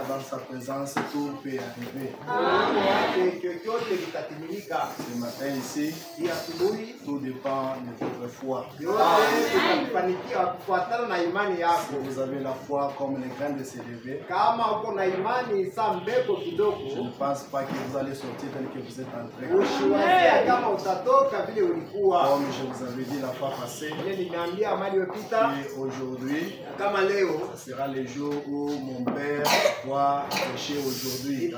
Dans sa présence, tout peut arriver. Ce matin ici, tout dépend de votre foi. Si vous avez la foi comme les grains de s'élever, je ne pense pas que vous allez sortir tel que vous êtes entré. Comme je vous avais dit la fois passée, et aujourd'hui, ce sera le jour où mon père doit prêcher aujourd'hui.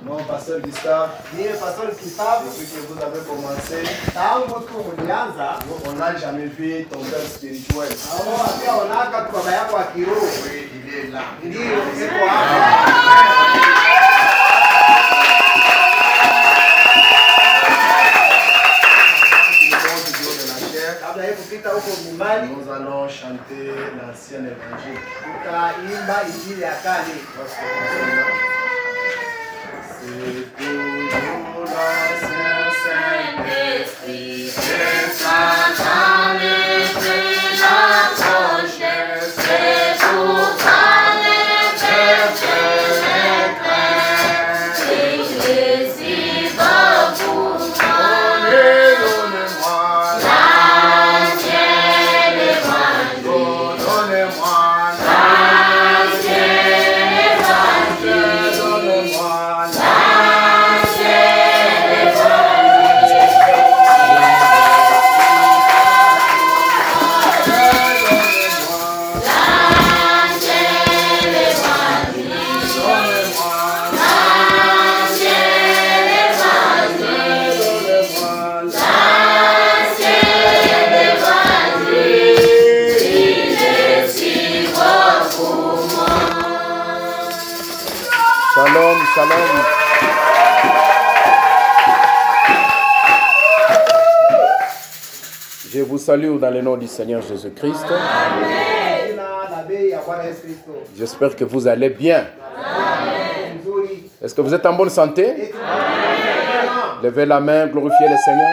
Non, pasteur Gustave. Depuis que vous avez commencé, on n'a jamais vu ton père spirituel. Oui, il est là. Nous allons chanter l'ancien évangile. C'est toujours l'ancien Saint-Esprit, c'est ça dans l'esprit, la prochaine, c'est pour ça les chefs les craints. L'Église va vous donner, donnez-moi l'ancien évangile, donnez-moi l'ancien évangile, donnez-moi l'ancien évangile. Je vous salue dans le nom du Seigneur Jésus-Christ. J'espère que vous allez bien. Est-ce que vous êtes en bonne santé? Levez la main, glorifiez le Seigneur.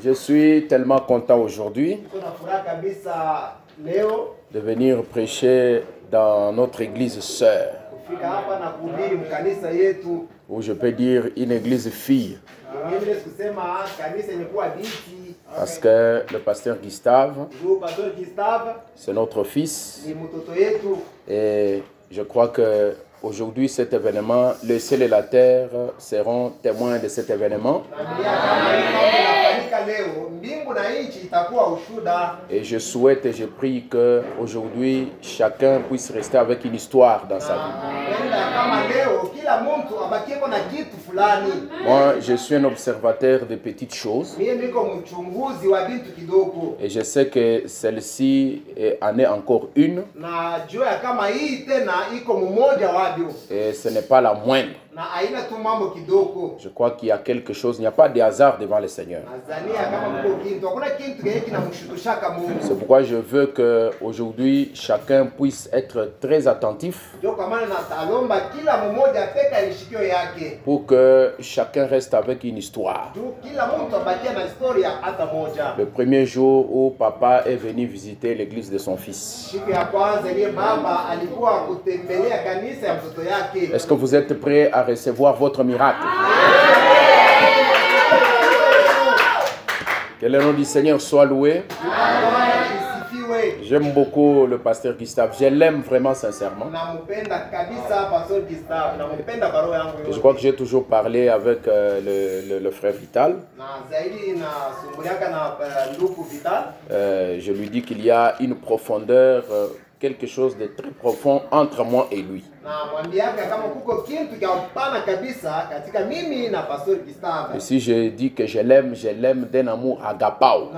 Je suis tellement content aujourd'hui de venir prêcher dans notre église sœur, ou je peux dire une église fille, parce que le pasteur Gustave, c'est notre fils, et je crois que aujourd'hui cet événement, le ciel et la terre seront témoins de cet événement. Et je souhaite et je prie que aujourd'hui chacun puisse rester avec une histoire dans sa vie. Moi, je suis un observateur de petites choses. Et je sais que celle-ci en est encore une. Et ce n'est pas la moindre. Je crois qu'il y a quelque chose, il n'y a pas de hasard devant le Seigneur. C'est pourquoi je veux qu'aujourd'hui chacun puisse être très attentif pour que chacun reste avec une histoire. Le premier jour où papa est venu visiter l'église de son fils. Est-ce que vous êtes prêts à recevoir votre miracle? Que le nom du Seigneur soit loué. J'aime beaucoup le pasteur Gustave. Je l'aime vraiment sincèrement. Et je crois que j'ai toujours parlé avec le frère Vital. Je lui dis qu'il y a une profondeur, quelque chose de très profond entre moi et lui. Et si je dis que je l'aime d'un amour agapao.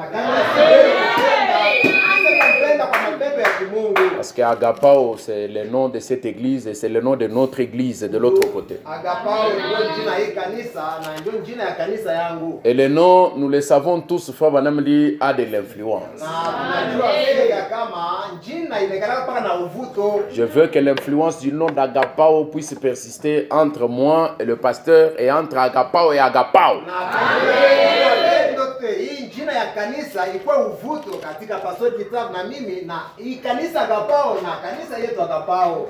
Parce que agapao, c'est le nom de cette église et c'est le nom de notre église de l'autre côté. Et le nom, nous le savons tous, Frère Banamli a de l'influence. Je veux que l'influence du nom d'Agapao puisse persister entre moi et le pasteur et entre Agapao et Agapao.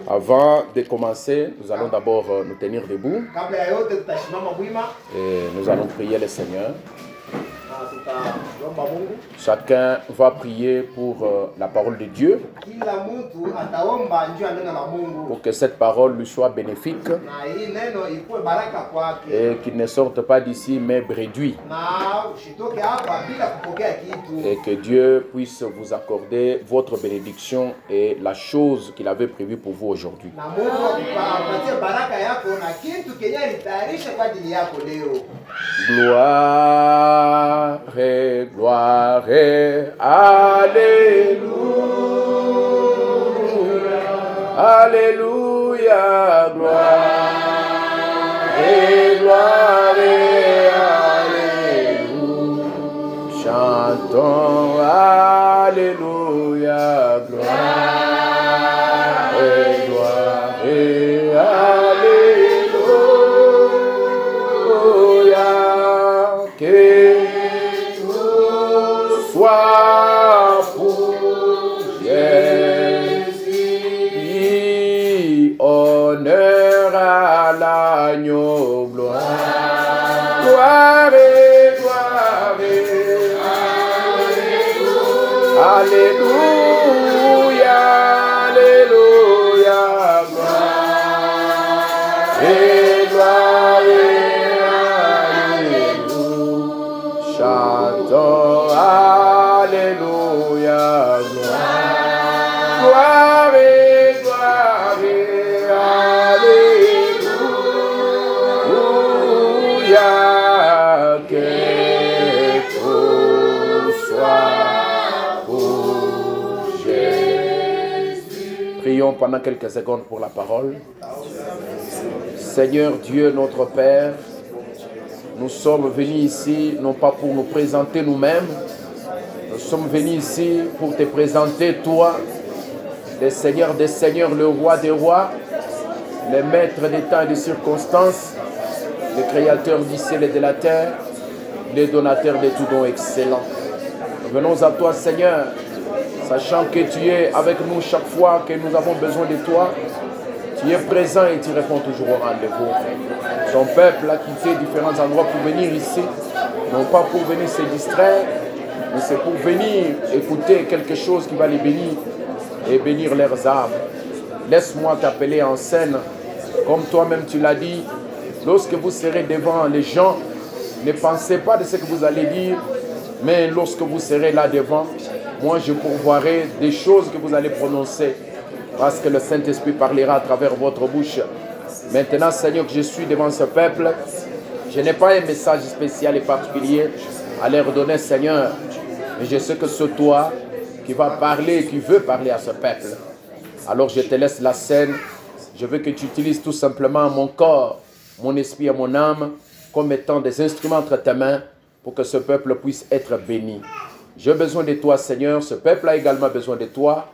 Avant de commencer, nous allons d'abord nous tenir debout et nous allons prier le Seigneur. Chacun va prier pour la parole de Dieu, pour que cette parole lui soit bénéfique et qu'il ne sorte pas d'ici mais réduit, et que Dieu puisse vous accorder votre bénédiction et la chose qu'il avait prévue pour vous aujourd'hui. Gloire et gloire et alléluia, alléluia, gloire et gloire et alléluia. Chantons alléluia, gloire et gloire et alléluia. Que soit pour Jésus, honneur à l'agneau, gloire, gloire et gloire et alléluia, alléluia, gloire et gloire et alléluia. Chantons alléluia, gloire et gloire et alléluia. Que tout soit pour Jésus. Prions pendant quelques secondes pour la parole. Seigneur Dieu, notre Père, nous sommes venus ici, non pas pour nous présenter nous-mêmes, nous sommes venus ici pour te présenter, toi, le Seigneur des Seigneurs, le Roi des Rois, le Maître des temps et des circonstances, le Créateur du ciel et de la terre, le donateur de tout don excellent. Nous venons à toi, Seigneur, sachant que tu es avec nous chaque fois que nous avons besoin de toi. Tu es présent et tu réponds toujours au rendez-vous. Ton peuple a quitté différents endroits pour venir ici, non pas pour venir se distraire, mais c'est pour venir écouter quelque chose qui va les bénir et bénir leurs âmes. Laisse-moi t'appeler en scène, comme toi-même tu l'as dit. Lorsque vous serez devant les gens, ne pensez pas de ce que vous allez dire, mais lorsque vous serez là devant, moi je pourvoirai des choses que vous allez prononcer, parce que le Saint-Esprit parlera à travers votre bouche. Maintenant, Seigneur, que je suis devant ce peuple, je n'ai pas un message spécial et particulier à leur donner, Seigneur, mais je sais que c'est toi qui vas parler, qui veut parler à ce peuple. Alors je te laisse la scène. Je veux que tu utilises tout simplement mon corps, mon esprit et mon âme comme étant des instruments entre tes mains pour que ce peuple puisse être béni. J'ai besoin de toi, Seigneur. Ce peuple a également besoin de toi.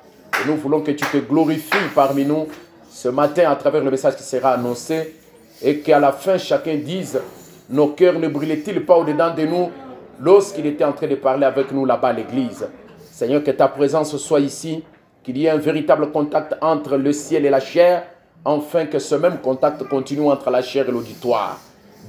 Et nous voulons que tu te glorifies parmi nous ce matin à travers le message qui sera annoncé et qu'à la fin, chacun dise, nos cœurs ne brûlaient-ils pas au-dedans de nous lorsqu'il était en train de parler avec nous là-bas à l'église. Seigneur, que ta présence soit ici, qu'il y ait un véritable contact entre le ciel et la chair, afin que ce même contact continue entre la chair et l'auditoire.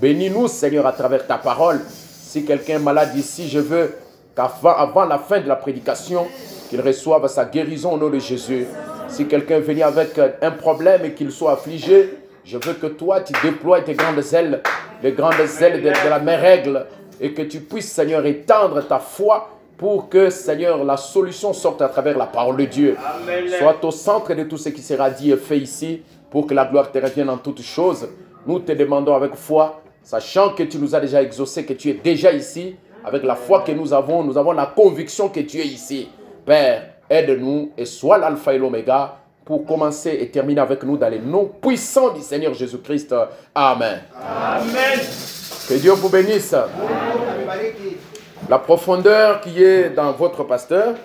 Bénis-nous, Seigneur, à travers ta parole. Si quelqu'un est malade ici, je veux qu'avant la fin de la prédication, qu'il reçoive sa guérison au nom de Jésus. Si quelqu'un est venu avec un problème et qu'il soit affligé, je veux que toi, tu déploies tes grandes ailes, les grandes ailes de la même règle, et que tu puisses, Seigneur, étendre ta foi pour que, Seigneur, la solution sorte à travers la parole de Dieu. Amen. Sois au centre de tout ce qui sera dit et fait ici, pour que la gloire te revienne en toutes choses. Nous te demandons avec foi, sachant que tu nous as déjà exaucé, que tu es déjà ici, avec la foi que nous avons la conviction que tu es ici. Père, aide-nous et sois l'alpha et l'oméga pour commencer et terminer avec nous dans les noms puissants du Seigneur Jésus-Christ. Amen. Amen. Que Dieu vous bénisse. La profondeur qui est dans votre pasteur,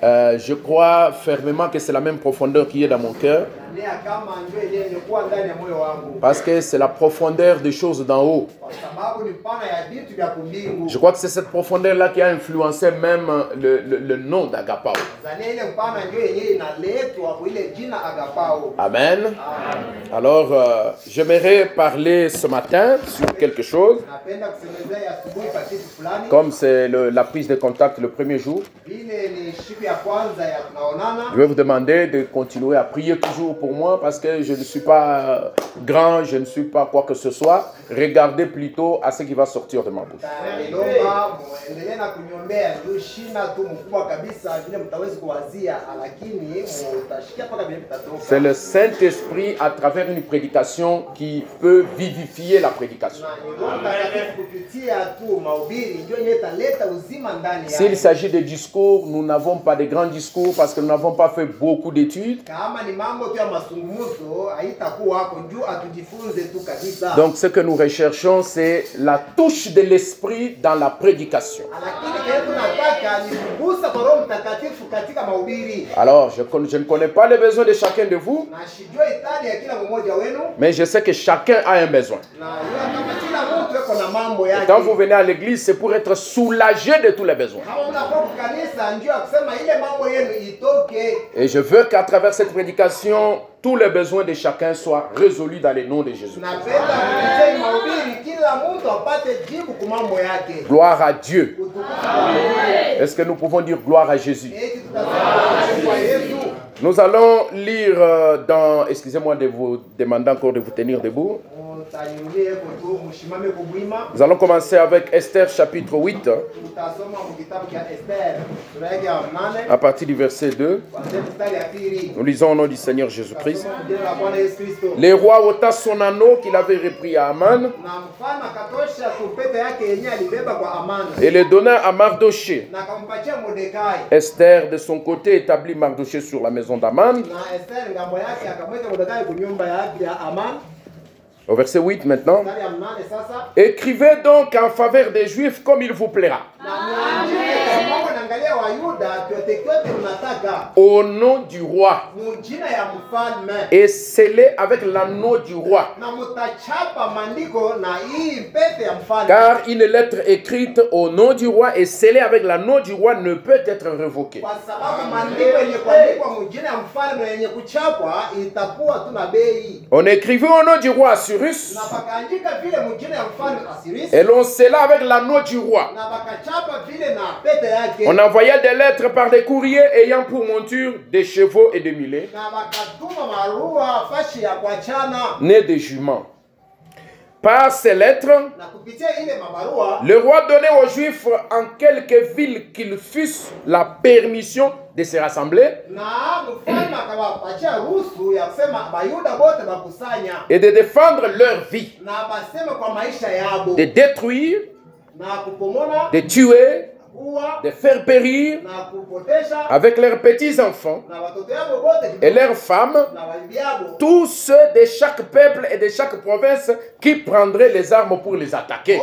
je crois fermement que c'est la même profondeur qui est dans mon cœur. Parce que c'est la profondeur des choses d'en haut. Je crois que c'est cette profondeur-là qui a influencé même le nom d'Agapao. Amen. Alors, j'aimerais parler ce matin sur quelque chose. Comme c'est la prise de contact le premier jour, je vais vous demander de continuer à prier toujours pour moi parce que je ne suis pas grand, je ne suis pas quoi que ce soit. Regardez plutôt à ce qui va sortir de ma bouche. C'est le Saint-Esprit à travers une prédication qui peut vivifier la prédication. S'il s'agit de discours, nous n'avons pas de grands discours parce que nous n'avons pas fait beaucoup d'études. Donc ce que nous recherchons, c'est la touche de l'esprit dans la prédication. Alors, je ne connais pas les besoins de chacun de vous, mais je sais que chacun a un besoin. Et quand vous venez à l'église, c'est pour être soulagé de tous les besoins. Et je veux qu'à travers cette prédication, tous les besoins de chacun soient résolus dans le nom de Jésus. Gloire à Dieu. Est-ce que nous pouvons dire gloire à Jésus? Nous allons lire dans... Excusez-moi de vous demander encore de vous tenir debout. Nous allons commencer avec Esther chapitre 8. À partir du verset 2. Nous lisons au nom du Seigneur Jésus-Christ. Le roi ôta son anneau qu'il avait repris à Aman et le donna à Mardoché. Esther de son côté établit Mardoché sur la maison d'Aman. Au verset 8 maintenant. Écrivez donc en faveur des Juifs comme il vous plaira. Au nom du roi. Et scellez avec l'anneau du roi. Car une lettre écrite au nom du roi et scellée avec l'anneau du roi ne peut être révoquée. On écrivait au nom du roi Assyrus et l'on scella avec l'anneau du roi. On envoyait des lettres par des courriers ayant pour monture des chevaux et des mulets, nés des juments. Par ces lettres, le roi donnait aux Juifs en quelques villes qu'ils fussent la permission de se rassembler et de défendre leur vie, de détruire, de tuer, de faire périr avec leurs petits-enfants et leurs femmes tous ceux de chaque peuple et de chaque province qui prendraient les armes pour les attaquer.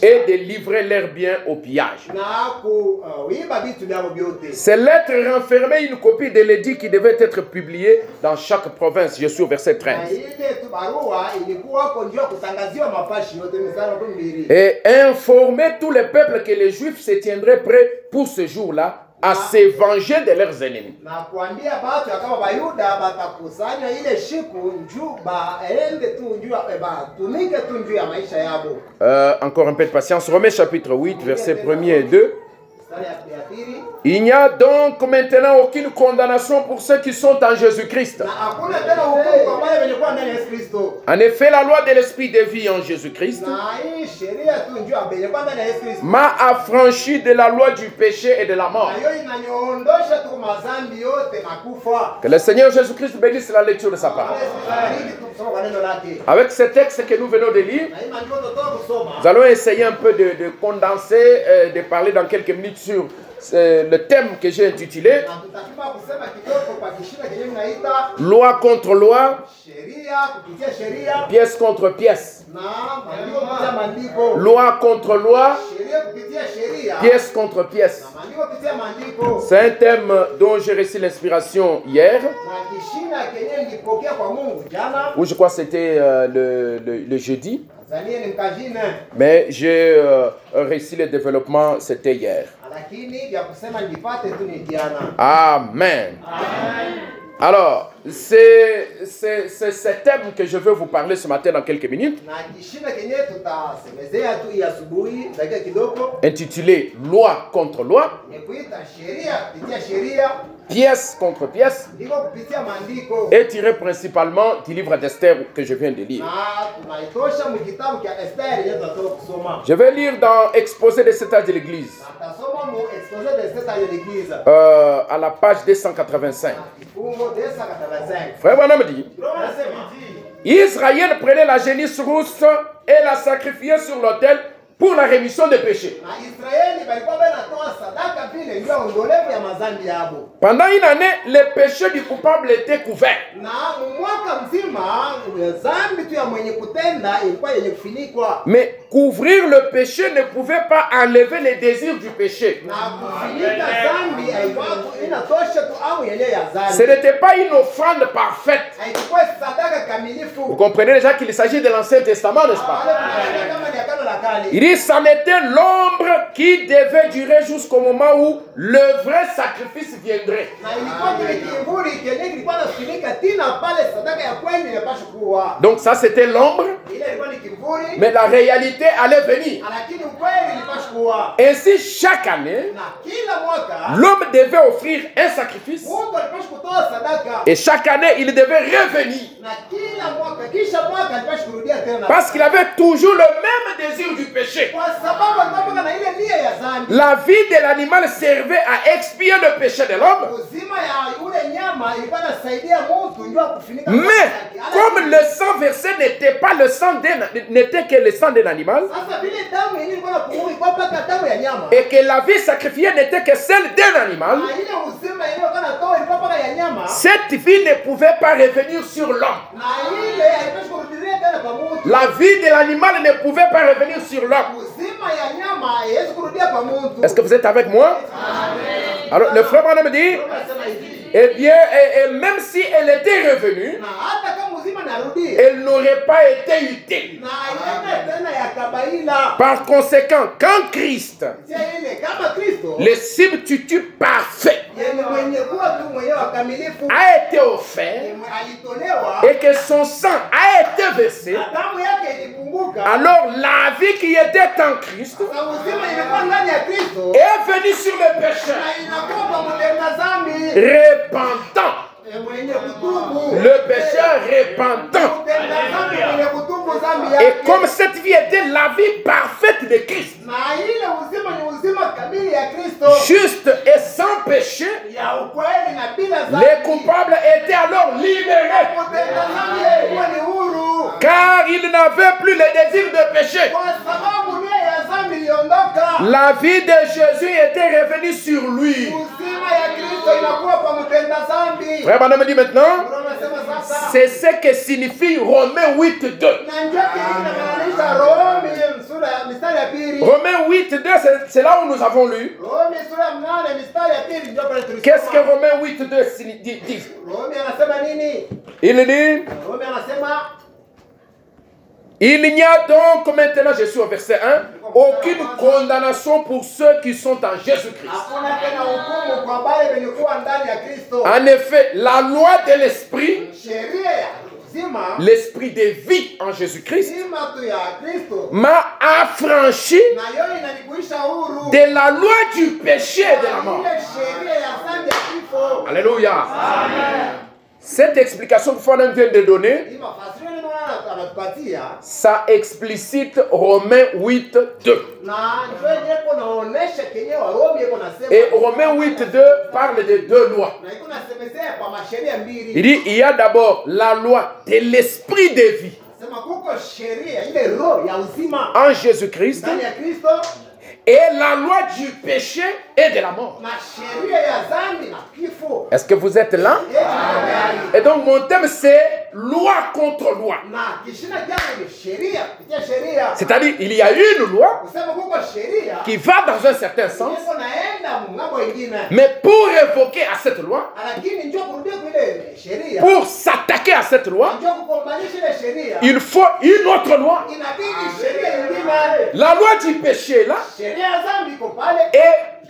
Et de livrer leurs biens au pillage. Ces lettres renfermaient une copie de l'édit qui devait être publié dans chaque province. Je suis au verset 13. Et informer tous les peuples que les Juifs se tiendraient prêts pour ce jour-là à se venger de leurs ennemis. Encore un peu de patience. Romains chapitre 8, versets 1er et 2. Il n'y a donc maintenant aucune condamnation pour ceux qui sont en Jésus-Christ. En effet, la loi de l'esprit de vie en Jésus-Christ m'a affranchi de la loi du péché et de la mort. Que le Seigneur Jésus-Christ bénisse la lecture de sa parole. Avec ce texte que nous venons de lire, nous allons essayer un peu de condenser, de parler dans quelques minutes sur le thème que j'ai intitulé Loi contre loi, pièce contre pièce. Loi contre loi, pièce contre pièce. C'est un thème dont j'ai reçu l'inspiration hier, ou je crois que c'était le jeudi. Mais j'ai réussi le développement, c'était hier. Amen. Alors, c'est ce thème que je veux vous parler ce matin dans quelques minutes, intitulé Loi contre loi, pièce contre pièce, et tiré principalement du livre d'Esther que je viens de lire. Je vais lire dans Exposé des états de l'Église, à la page 285. Frère Branham dit, Israël prenait la génisse rousse et la sacrifiait sur l'autel pour la rémission des péchés. Pendant une année, les péchés du coupable étaient couverts. Mais couvrir le péché ne pouvait pas enlever les désirs du péché. Ce n'était pas une offrande parfaite. Vous comprenez déjà qu'il s'agit de l'Ancien Testament, n'est-ce pas? Il dit, c'en était l'ombre qui devait durer jusqu'au moment où le vrai sacrifice viendrait. Donc ça c'était l'ombre, mais la réalité allait venir. Ainsi chaque année, l'homme devait offrir un sacrifice et chaque année il devait revenir. Parce qu'il avait toujours le même désir du péché. La vie de l'animal servait à expier le péché de l'homme. Mais comme le sang versé n'était pas le sang n'était que le sang d'un animal et que la vie sacrifiée n'était que celle d'un animal, cette vie ne pouvait pas revenir sur l'homme. La vie de l'animal ne pouvait pas revenir sur l'homme. Est-ce que vous êtes avec moi? Alors le frère Branham me dit, eh bien, et même si elle était revenue, elle n'aurait pas été utile. Par conséquent, quand Christ, le substitut parfait, a été offert et que son sang a été versé, alors la vie qui était en Christ est venue sur le pécheur, repentant. Le pécheur repentant. Et comme cette vie était la vie parfaite de Christ, juste et sans péché, les coupables étaient alors libérés, car ils n'avaient plus le désir de péché. La vie de Jésus était revenue sur lui. Frère Branham me dit maintenant, c'est ce que signifie Romains 8.2. Romains 8.2, c'est là où nous avons lu. Qu'est-ce que Romains 8.2 dit? Il dit, il n'y a donc maintenant, je suis au verset 1, aucune condamnation pour ceux qui sont en Jésus-Christ. En effet, la loi de l'esprit, l'esprit de vie en Jésus-Christ, m'a affranchi de la loi du péché et de la mort. Alléluia. Amen. Cette explication que Fouanan vient de donner, ça explicite Romains 8.2. Et Romains 8.2 parle de deux lois. Il dit, il y a d'abord la loi de l'esprit de vie en Jésus-Christ et la loi du péché et de la mort. Est-ce que vous êtes là? Et donc mon thème c'est loi contre loi. C'est-à-dire il y a une loi qui va dans un certain sens, mais pour évoquer à cette loi, pour s'attaquer à cette loi, il faut une autre loi. La loi du péché là, et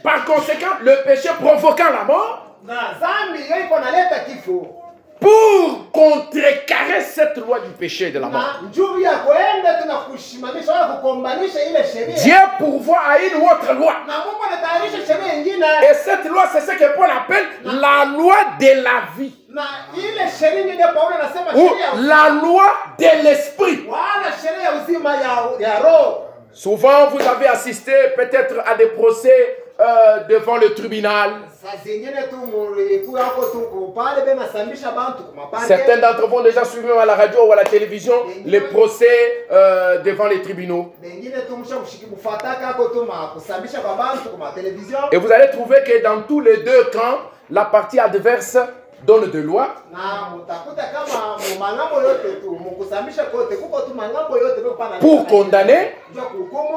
par conséquent le péché provoquant la mort, pour contrecarrer cette loi du péché et de la mort, Dieu pourvoit à une autre loi. Et cette loi, c'est ce que Paul appelle la loi de la vie. Ou la loi de l'esprit. Souvent, vous avez assisté peut-être à des procès devant le tribunal. Certains d'entre vous ont déjà suivi à la radio ou à la télévision les procès devant les tribunaux. Et vous allez trouver que dans tous les deux camps, la partie adverse donne de loi pour condamner.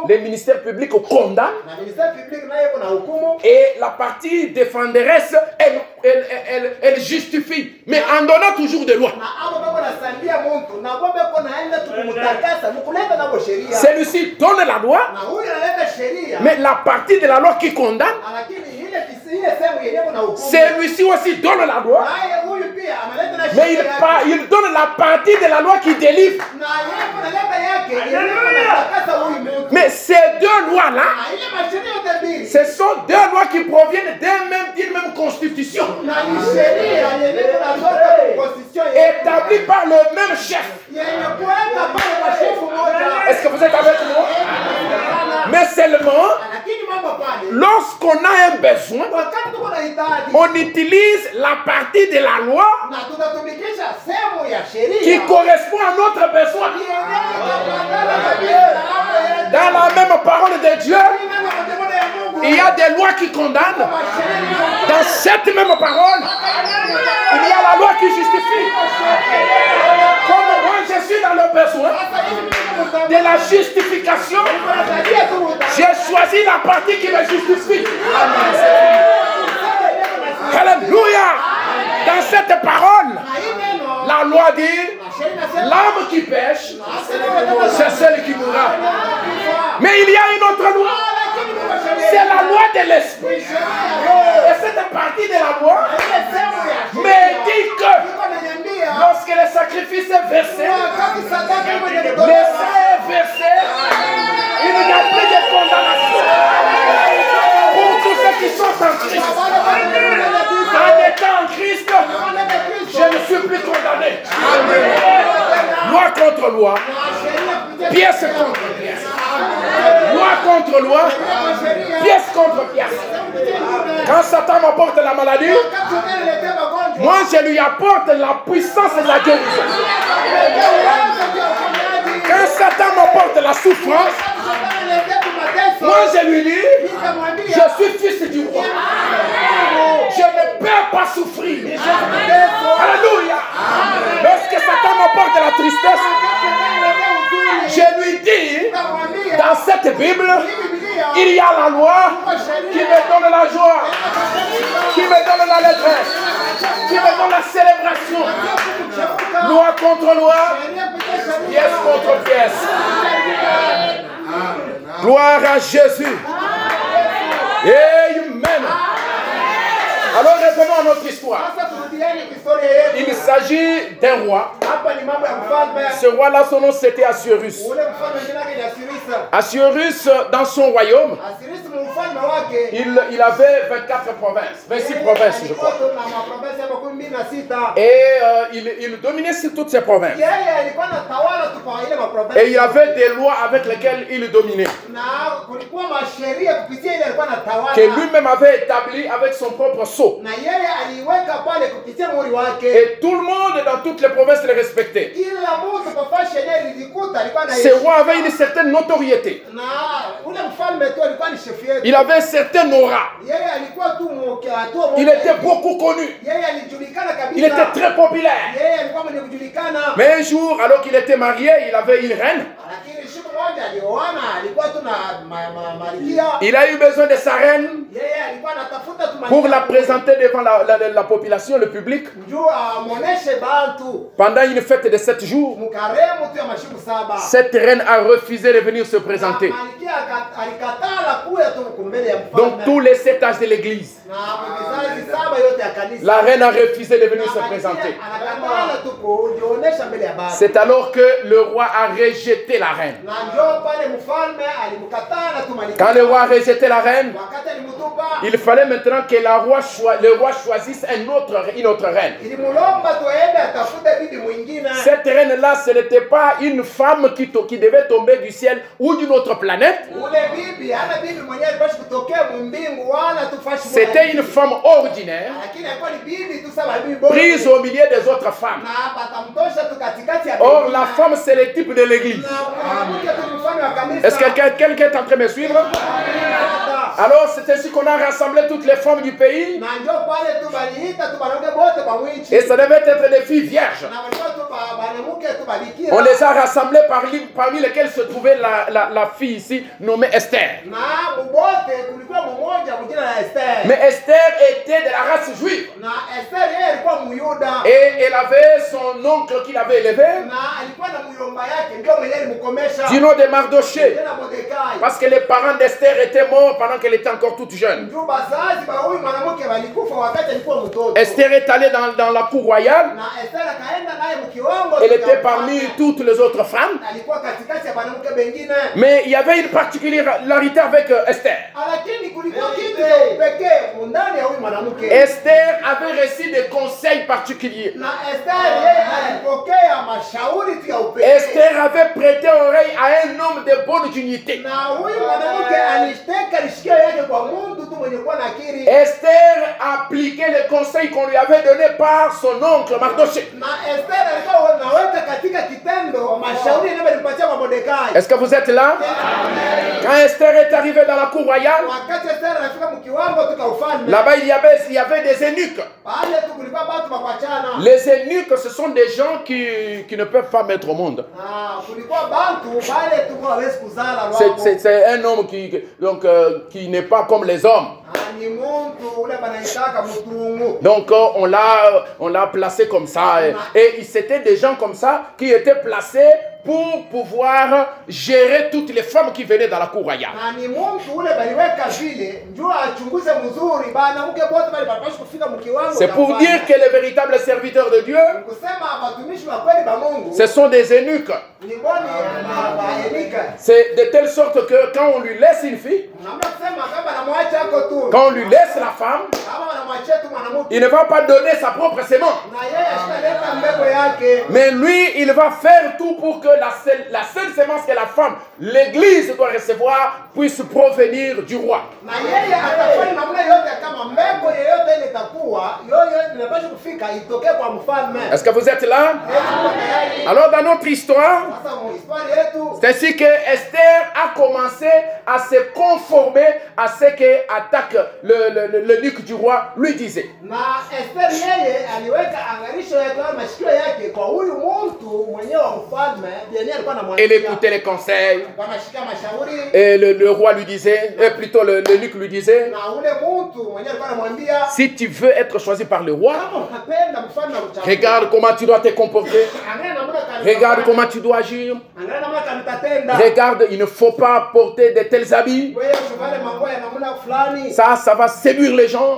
Les ministères publics condamnent et la partie défenderesse elle justifie, mais en donnant toujours des lois. Celui-ci donne la loi, mais la partie de la loi qui condamne, celui-ci aussi donne la loi, mais il donne la partie de la loi qui délivre. Mais ces deux lois-là, ce sont deux lois qui proviennent d'une même constitution, établie par le même chef. Est-ce que vous êtes avec moi? Mais seulement, lorsqu'on a un besoin, on utilise la partie de la loi qui correspond à notre besoin. Dans la même parole de Dieu, il y a des lois qui condamnent. Dans cette même parole, il y a la loi qui justifie. Comme moi je suis dans le besoin de la justification, j'ai choisi la partie qui me justifie. Alléluia. Dans cette parole, la loi dit, l'âme qui pêche, c'est celle qui mourra. Mais il y a une autre loi. C'est la loi de l'esprit. Et cette partie de la loi me dit que lorsque le sacrifice est versé, le sang est versé, il n'y a plus de condamnation pour tous ceux qui sont en Christ. En étant en Christ, je ne suis plus condamné. Loi contre loi, pièce contre pièce. Loi contre loi, pièce contre pièce. Quand Satan m'apporte la maladie, moi je lui apporte la puissance et la guérison. Quand Satan m'apporte la souffrance, moi je lui dis, je suis fils du roi. Je ne peux pas souffrir. Alléluia. Lorsque Satan m'apporte la tristesse, je lui dis, dans cette Bible, il y a la loi qui me donne la joie, qui me donne la détresse, qui me donne la célébration. Loi contre loi, pièce contre pièce. Gloire à Jésus. Amen. Alors revenons à notre histoire. Il s'agit d'un roi. Ce roi-là, son nom c'était Assuérus. Assuérus, dans son royaume, il avait 24 provinces, 26 provinces je crois. Et il dominait sur toutes ces provinces. Et il avait des lois avec lesquelles il dominait. Que lui-même avait établi avec son propre sceau. Et tout le monde dans toutes les provinces le respectait. Ce roi avait une certaine notoriété. Il avait un certain aura. Il était beaucoup connu. Il était très populaire. Mais un jour, alors qu'il était marié, il avait une reine. Il a eu besoin de sa reine pour la présenter devant la population, le public, pendant une fête de 7 jours. Cette reine a refusé de venir se présenter. Donc tous les 7 âges de l'église, la reine a refusé de venir se présenter. C'est alors que le roi a rejeté la reine. Quand le roi a rejeté la reine, il fallait maintenant que le roi choisisse une autre reine. Cette reine-là, ce n'était pas une femme qui devait tomber du ciel ou d'une autre planète. C'était une femme ordinaire, prise au milieu des autres femmes. Or, la femme, c'est le type de l'église. Est-ce que quelqu'un est en train de me suivre? Alors, c'est ainsi qu'on a rassemblé toutes les femmes du pays. Et ça devait être des filles vierges. On les a rassemblées parmi lesquelles se trouvait la fille ici, nommée Esther. Mais Esther était de la race juive. Et elle avait son oncle qui l'avait élevé, du nom de Mardoché. Parce que les parents d'Esther étaient morts pendant qu'elle était encore toute jeune. Esther est allée dans la cour royale. Elle était parmi toutes les autres femmes. Mais il y avait une particularité avec Esther. Esther avait reçu des conseils particuliers. Esther avait prêté oreille à un homme de bonne dignité. Esther appliquait les conseils qu'on lui avait donnés par son oncle Mardoché. Est-ce que vous êtes là? Quand Esther est arrivée dans la cour royale, là-bas il y avait des eunuques. Les eunuques, ce sont des gens qui ne peuvent pas mettre au monde. C'est un homme qui n'est pas comme les hommes. Donc on l'a placé comme ça. Et c'était des gens comme ça qui étaient placés pour pouvoir gérer toutes les femmes qui venaient dans la cour royale. C'est pour dire que les véritables serviteurs de Dieu, ce sont des eunuques. C'est de telle sorte que quand on lui laisse une fille, quand on lui laisse la femme, il ne va pas donner sa propre sémence. Mais lui, il va faire tout pour que la seule sémence que la femme, l'église doit recevoir, puisse provenir du roi. Est-ce que vous êtes là? Alors dans notre histoire, c'est ainsi que Esther a commencé à se conformer à ce que attaque l'eunuque du roi lui disait. Elle écoutait les conseils. Et le roi lui disait, plutôt l'eunuque lui disait, si tu veux être choisi par le roi, regarde comment tu dois te comporter. Regarde comment tu dois agir. Regarde, il ne faut pas porter de tels habits. Ça va séduire les gens.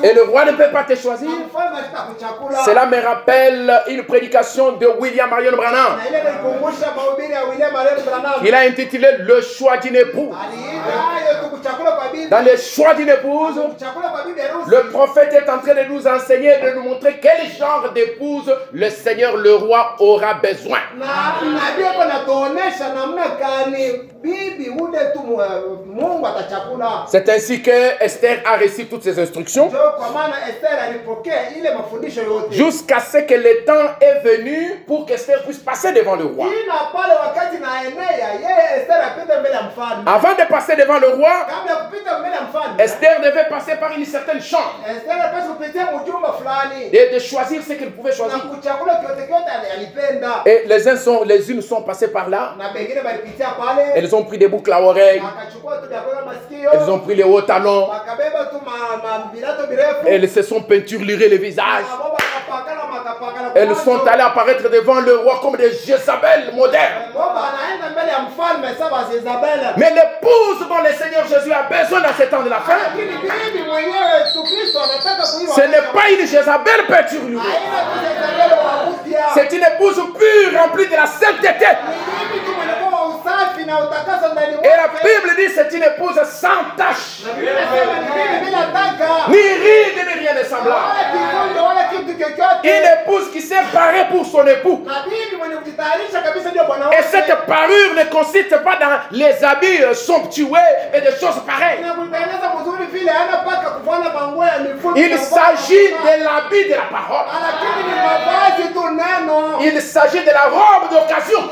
Et le roi ne peut pas te choisir. Cela me rappelle une prédication de William Marion Branham. Il a intitulé Le choix d'une épouse. Dans le choix d'une épouse, le prophète est en train de nous enseigner, de nous montrer quel genre d'épouse le Seigneur, le roi, aura besoin. C'est ainsi que Esther a reçu toutes ces instructions jusqu'à ce que le temps est venu pour qu'Esther puisse passer devant le roi. Avant de passer devant le roi, Esther devait passer par une certaine chambre et de choisir ce qu'elle pouvait choisir. Et les unes sont passées par là. Elles ont pris des boucles à oreilles. Elles ont pris les hauts talons. Elles se sont peinturlurées le visage. Elles sont allées apparaître devant le roi comme des Jézabel modernes. Mais l'épouse dont le Seigneur Jésus a besoin dans ce temps de la fin, ce n'est pas une Jézabel peinturlurée. C'est une épouse pure, remplie de la sainteté. Et la Bible dit c'est une épouse sans tache, ni ride, ni rien de semblable. Une épouse qui s'est parée pour son époux. Et cette parure ne consiste pas dans les habits somptueux et des choses pareilles. Il s'agit de l'habit de la parole. Il s'agit de la robe d'occasion.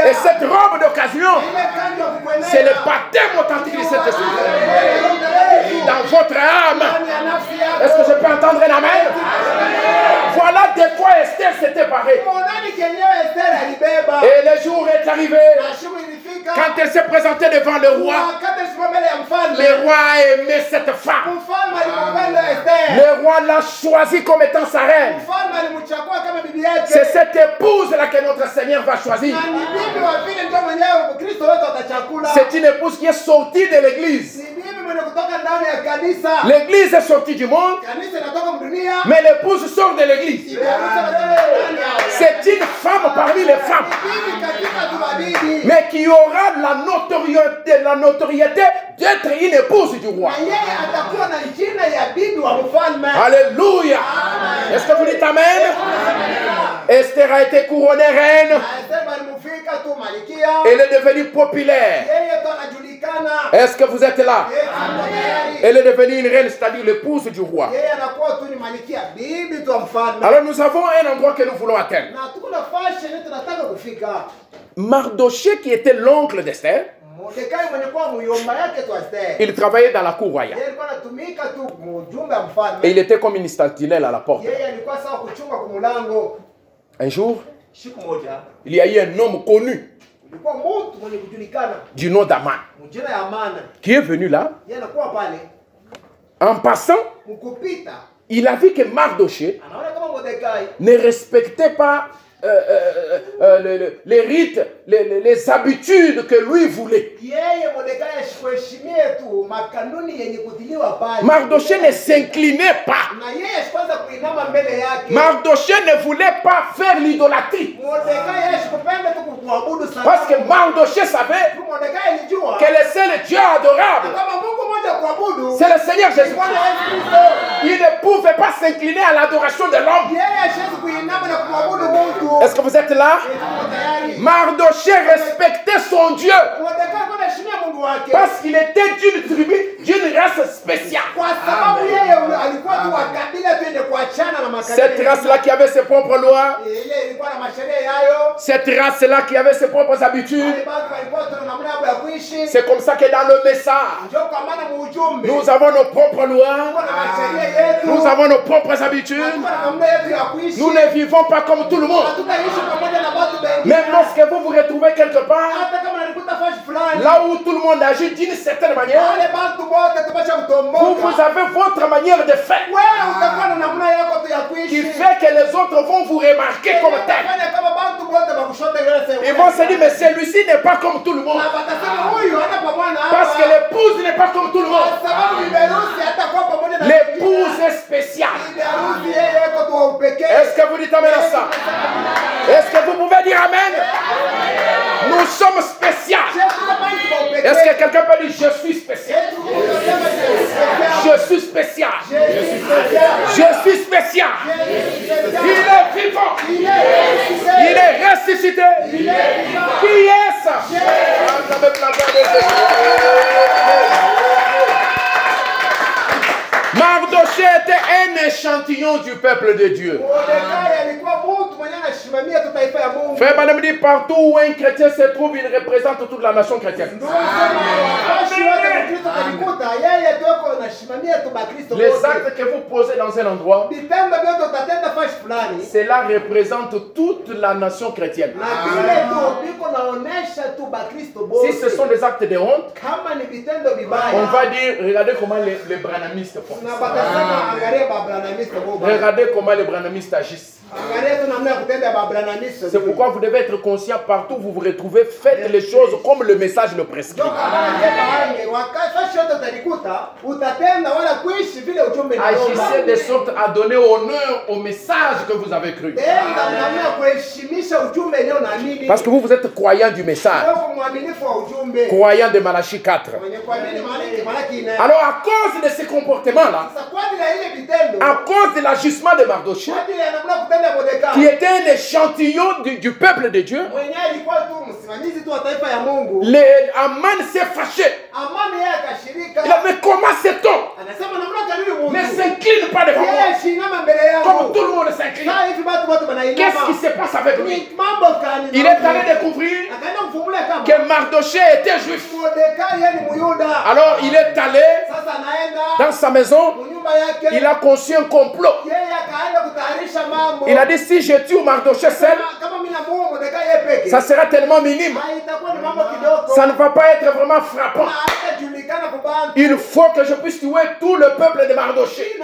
Et cette robe d'occasion, c'est le baptême authentique de cette esprit dans votre âme. Est-ce que je peux entendre un amen? Voilà de quoi Esther s'était parée. Et le jour est arrivé. Quand elle s'est présentée devant le roi, le roi a aimé cette femme. Le roi l'a choisie comme étant sa reine. C'est cette épouse-là que notre Seigneur va choisir. C'est une épouse qui est sortie de l'église. L'église est sortie du monde Mais l'épouse sort de l'église. C'est une femme parmi les femmes. Mais qui aura la notoriété d'être une épouse du roi. Alléluia. Est-ce que vous dites amen? Esther a été couronnée reine. Elle est devenue populaire. Est-ce que vous êtes là? Elle est devenue une reine, c'est-à-dire l'épouse du roi. Alors nous avons un endroit que nous voulons atteindre. Mardoché, qui était l'oncle d'Esther, il travaillait dans la cour royale. Et il était comme une sentinelle à la porte. Un jour, il y a eu un homme connu du nom d'Aman qui est venu là. En passant, il a vu que Mardoché ne respectait pas les rites, les habitudes que lui voulait. Mardoché ne s'inclinait pas. Mardoché ne voulait pas faire l'idolâtrie. Parce que Mardoché savait que le seul Dieu adorable, c'est le Seigneur Jésus-Christ. Il ne pouvait pas s'incliner à l'adoration de l'homme. Est-ce que vous êtes là? Mardoché respectait son Dieu parce qu'il était d'une tribu, d'une race spéciale. Cette race-là qui avait ses propres lois, cette race-là qui avait ses propres habitudes. C'est comme ça que dans le message, nous avons nos propres lois, nous avons nos propres habitudes. Nous ne vivons pas comme tout le monde. Même lorsque vous vous retrouvez quelque part, là où tout le monde agit d'une certaine manière, vous avez votre manière de faire qui fait que les autres vont vous remarquer comme tel. Ils vont se dire, mais celui-ci n'est pas comme tout le monde. Parce que l'épouse n'est pas comme tout le monde. L'épouse est spéciale. Est-ce que vous dites amen à ça? Est-ce que vous pouvez dire amen? Nous sommes spéciaux. Est-ce que quelqu'un peut dire je suis spécial? Je suis spécial. Je suis spécial. Il est vivant. Il est ressuscité. Qui est ça? Mardoché était un échantillon du peuple de Dieu. Frère Madame dit, partout où un chrétien se trouve, il représente toute la nation chrétienne. Les actes que vous posez dans un endroit, cela représente toute la nation chrétienne. Si ce sont des actes de honte, on va dire, regardez comment les branhamistes font. Regardez comment les branhamistes agissent. C'est pourquoi vous devez être conscient partout où vous vous retrouvez, faites les choses comme le message le prescrit. Agissez de sorte à donner honneur au message que vous avez cru. Parce que vous êtes croyant du message, croyant de Malachie 4. Alors à cause de ces comportements-là, à cause de l'agissement de Mardoché, qui était un échantillon du peuple de Dieu, Aman s'est fâché. Il a dit, comment sait-on? Ne s'incline pas devant moi comme tout le monde s'incline. Qu'est-ce qui se passe avec lui? Il est allé découvrir que Mardoché était juif. Alors il est allé dans sa maison. Il a conçu un complot. Il a dit, si je tue Mardoché seul, ça sera tellement minime. Ça ne va pas être vraiment frappant. il faut que je puisse tuer tout le peuple de Mardoché.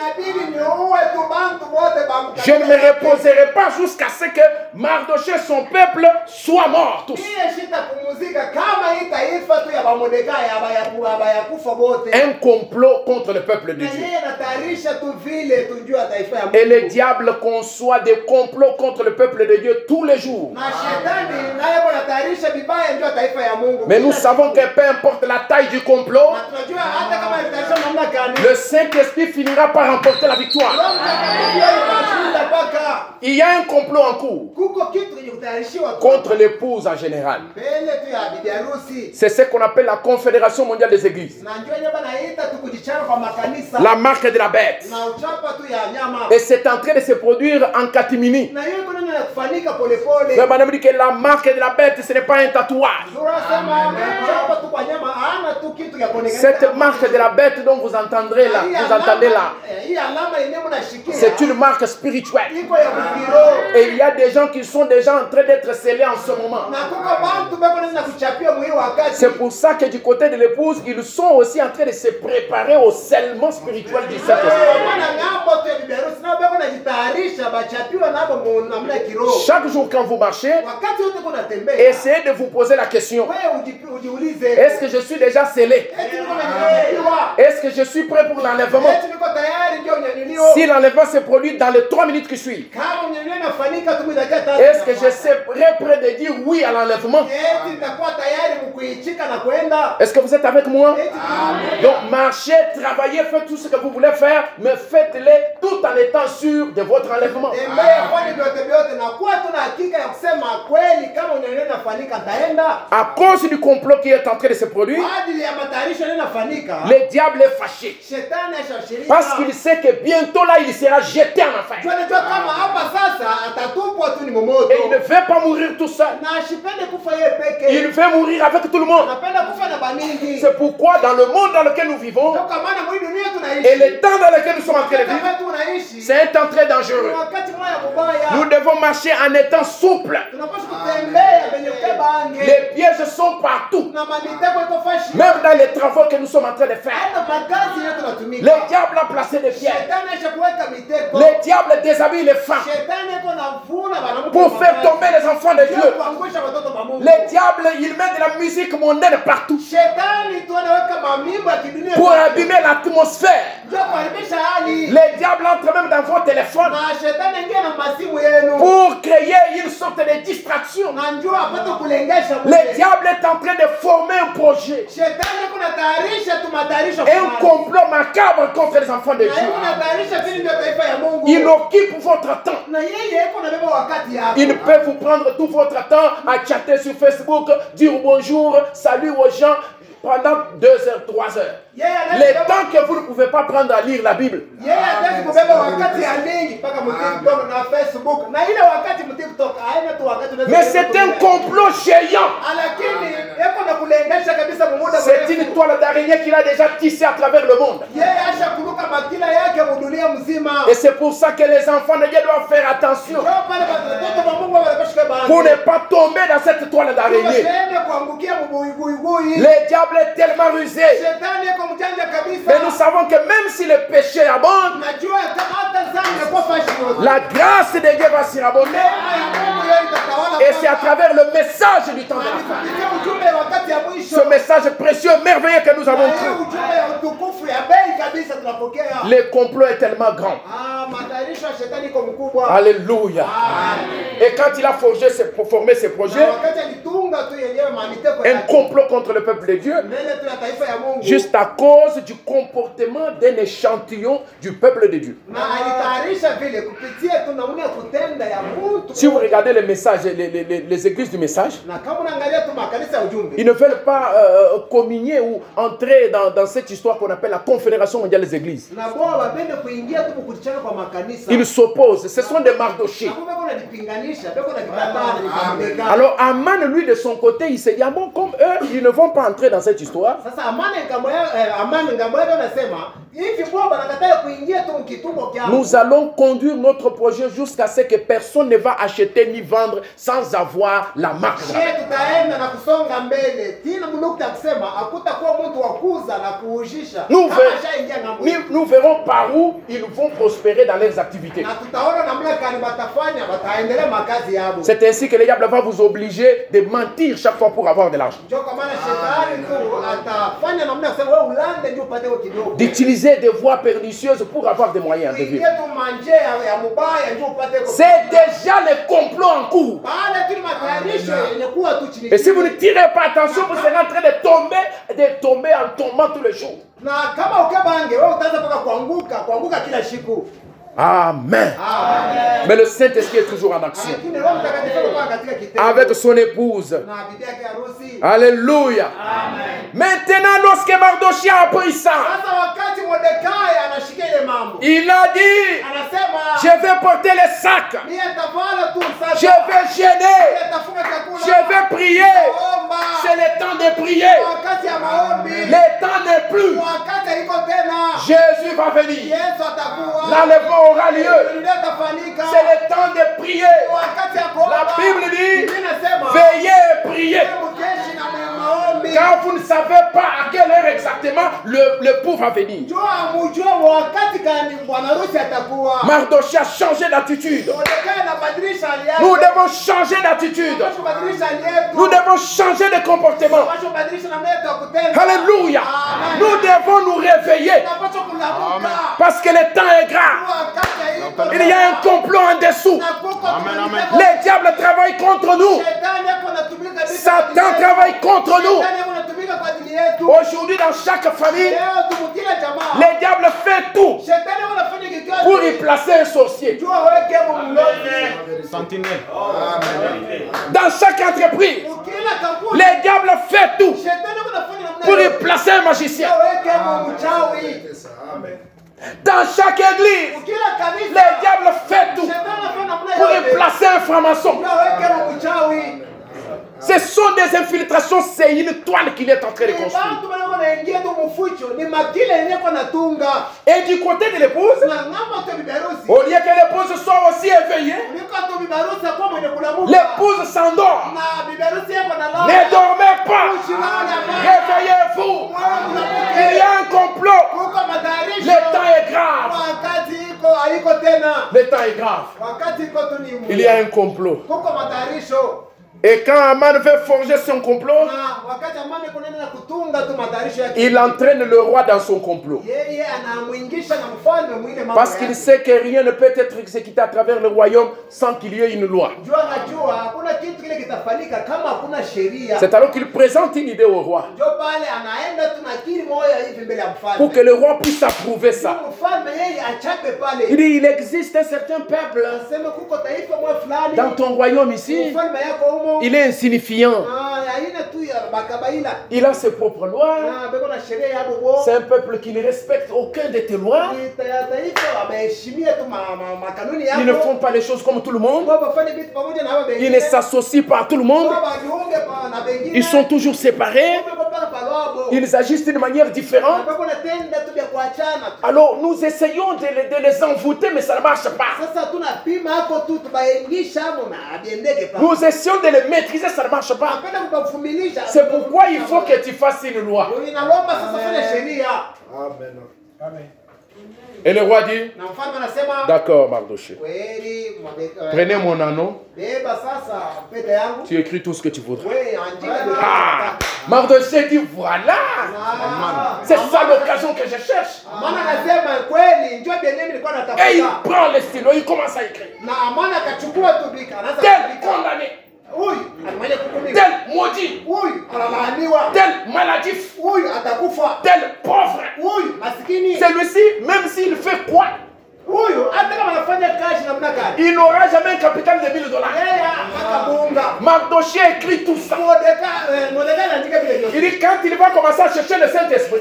Je ne me reposerai pas jusqu'à ce que Mardoché, son peuple, soit mort tous. Un complot contre le peuple de Dieu. Et le diable conçoit des complots contre le peuple de Dieu tous les jours. Mais nous savons que peu importe la taille du complot, le Saint-Esprit finira par remporter la victoire. Il y a un complot en cours contre l'épouse en général. C'est ce qu'on appelle la Confédération mondiale des églises. La marque de la bête. Et c'est en train de se produire en catimini. Le madame dit que la marque de la bête, ce n'est pas un tatouage. Cette marque de la bête dont vous entendez là, c'est une marque spirituelle. Et il y a des gens qui sont déjà en train d'être scellés en ce moment. C'est pour ça que du côté de l'épouse, ils sont aussi en train de se préparer au scellement spirituel du Saint-Esprit. Chaque jour quand vous marchez, essayez de vous poser la question: est-ce que je suis déjà scellé? Est-ce que je suis prêt pour l'enlèvement? Si l'enlèvement se produit dans les 3 minutes qui suivent, est-ce que je serai prêt de dire oui à l'enlèvement? Est-ce que vous êtes avec moi? Donc marchez, travaillez, faites tout ce que vous voulez faire, mais faites-le tout en étant sûr de votre enlèvement. À cause du complot qui est en train de se produire, le diable est fâché. Parce qu'il sait que bientôt là, il sera jeté en enfer. Et il ne veut pas mourir tout seul. Il veut mourir avec tout le monde. C'est pourquoi dans le monde dans lequel nous vivons et le temps dans lequel nous sommes en train de vivre, c'est un temps très dangereux. Nous devons marcher en étant souples. Les pièges sont partout. Même dans les travaux que nous sommes en train de faire, le diable a placé des pièges. Le diable déshabille les femmes pour faire tomber les enfants de Dieu. Le diable, il met de la musique mondaine partout pour abîmer l'atmosphère. Le diable entre même dans vos téléphones pour créer une sorte de distraction. Le diable est en train de former un projet, un complot macabre contre les enfants de Dieu. Il occupe votre temps. Il peut vous prendre tout votre temps à chatter sur Facebook, dire bonjour, salut aux gens pendant 2 heures, 3 heures. Le temps que vous ne pouvez pas prendre à lire la Bible. Mais c'est un complot géant. C'est une toile d'araignée qu'il a déjà tissée à travers le monde. Et c'est pour ça que les enfants de Dieu doivent faire attention pour ne pas tomber dans cette toile d'araignée. Le diable est tellement rusé. Mais nous savons que même si le péché abonde, la grâce de Dieu va surabonder. Et c'est à travers le message du temps de la fin, ce message précieux, merveilleux que nous avons cru. Le complot est tellement grand. Alléluia. Et quand il a formé ses projets, un complot contre le peuple de Dieu, juste à cause du comportement d'un échantillon du peuple de Dieu. Si vous regardez les messages, les églises du message, ils ne veulent pas communier ou entrer dans cette histoire qu'on appelle la Confédération mondiale des églises. Ils s'opposent, ce sont des Mardochés. Alors Aman, lui, de son côté, il s'est dit, ah bon, comme eux, ils ne vont pas entrer dans cette histoire. Nous allons conduire notre projet jusqu'à ce que personne ne va acheter ni vendre sans avoir la marque. Nous verrons par où ils vont prospérer dans leurs activités. C'est ainsi que le diable va vous obliger de mentir chaque fois pour avoir de l'argent. D'utiliser des voies pernicieuses pour avoir des moyens de vivre. C'est déjà le complot en cours. Et si vous ne tirez pas attention, vous serez en train de tomber en tombant tous les jours. Amen. Amen. Mais le Saint-Esprit est toujours en action. Avec son épouse. Alléluia. Amen. Maintenant, lorsque Mardochée a appris ça, il a dit, je vais porter les sacs. Je vais gêner. Je vais prier. C'est le temps de prier. Le temps n'est plus. Jésus va venir. L'enlèvement aura lieu. C'est le temps de prier. La Bible dit, veillez et priez. Car vous ne savez pas à quelle heure exactement le pou va venir. Mardochée a changé d'attitude. Nous devons changer d'attitude. Nous devons changer de comportement. Alléluia. Nous devons nous réveiller. Parce que le temps est grave. Il y a un complot en dessous. Les diables travaillent contre nous. Satan travaille contre nous. Aujourd'hui, dans chaque famille, les diables font tout pour y placer un sorcier. Dans chaque entreprise, les diables font tout pour y placer un magicien. Dans chaque église, les diables font tout pour y placer un franc-maçon. Ce sont des infiltrations, c'est une toile qu'il est en train de construire. Et du côté de l'épouse, au lieu que l'épouse soit aussi éveillée, l'épouse s'endort. Ne dormez pas. Réveillez-vous. Il y a un complot. Le temps est grave. Le temps est grave. Il y a un complot. Et quand Aman veut forger son complot, il entraîne le roi dans son complot. Parce qu'il sait que rien ne peut être exécuté à travers le royaume sans qu'il y ait une loi. C'est alors qu'il présente une idée au roi. Pour que le roi puisse approuver ça. Il dit, il existe un certain peuple dans ton royaume ici. Il est insignifiant. Il a ses propres lois. C'est un peuple qui ne respecte aucun de tes lois. Ils ne font pas les choses comme tout le monde. Ils ne s'associent pas à tout le monde. Ils sont toujours séparés. Ils agissent d'une manière différente. Alors nous essayons de les envoûter, mais ça ne marche pas. Nous essayons de les maîtriser, ça ne marche pas. C'est pourquoi il faut que tu fasses une loi. Amen. Et le roi dit, d'accord Mardochée, prenez mon anneau, tu écris tout ce que tu voudrais. Ah, Mardochée dit, voilà, c'est ça l'occasion que je cherche. Et il prend le stylo, il commence à écrire. Tel condamné, tel maudit, tel maladif, tel pauvre. Celui-ci, même s'il fait quoi, il n'aura jamais un capital de $1000. Mardochée écrit tout ça. Il dit quand il va commencer à chercher le Saint-Esprit,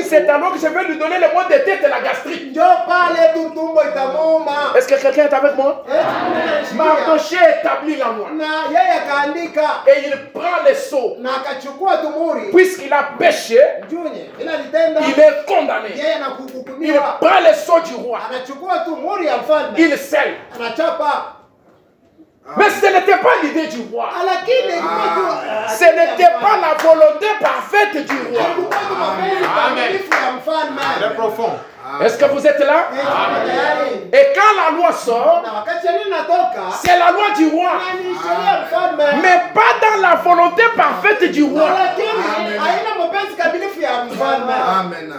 c'est alors que je vais lui donner le mot de tête et la gastrite. Est-ce Est-ce que quelqu'un est avec moi? Mardochée établit la loi. Et il prend les sceaux. Puisqu'il a péché, il est condamné. Il prend les sceaux du roi. Il scelle. Mais ce n'était pas l'idée du roi. Ce n'était pas la volonté parfaite du roi. Amen. Très profond. Est-ce que vous êtes là? Et quand la loi sort, c'est la loi du roi. Mais pas dans la volonté parfaite du roi. Amen.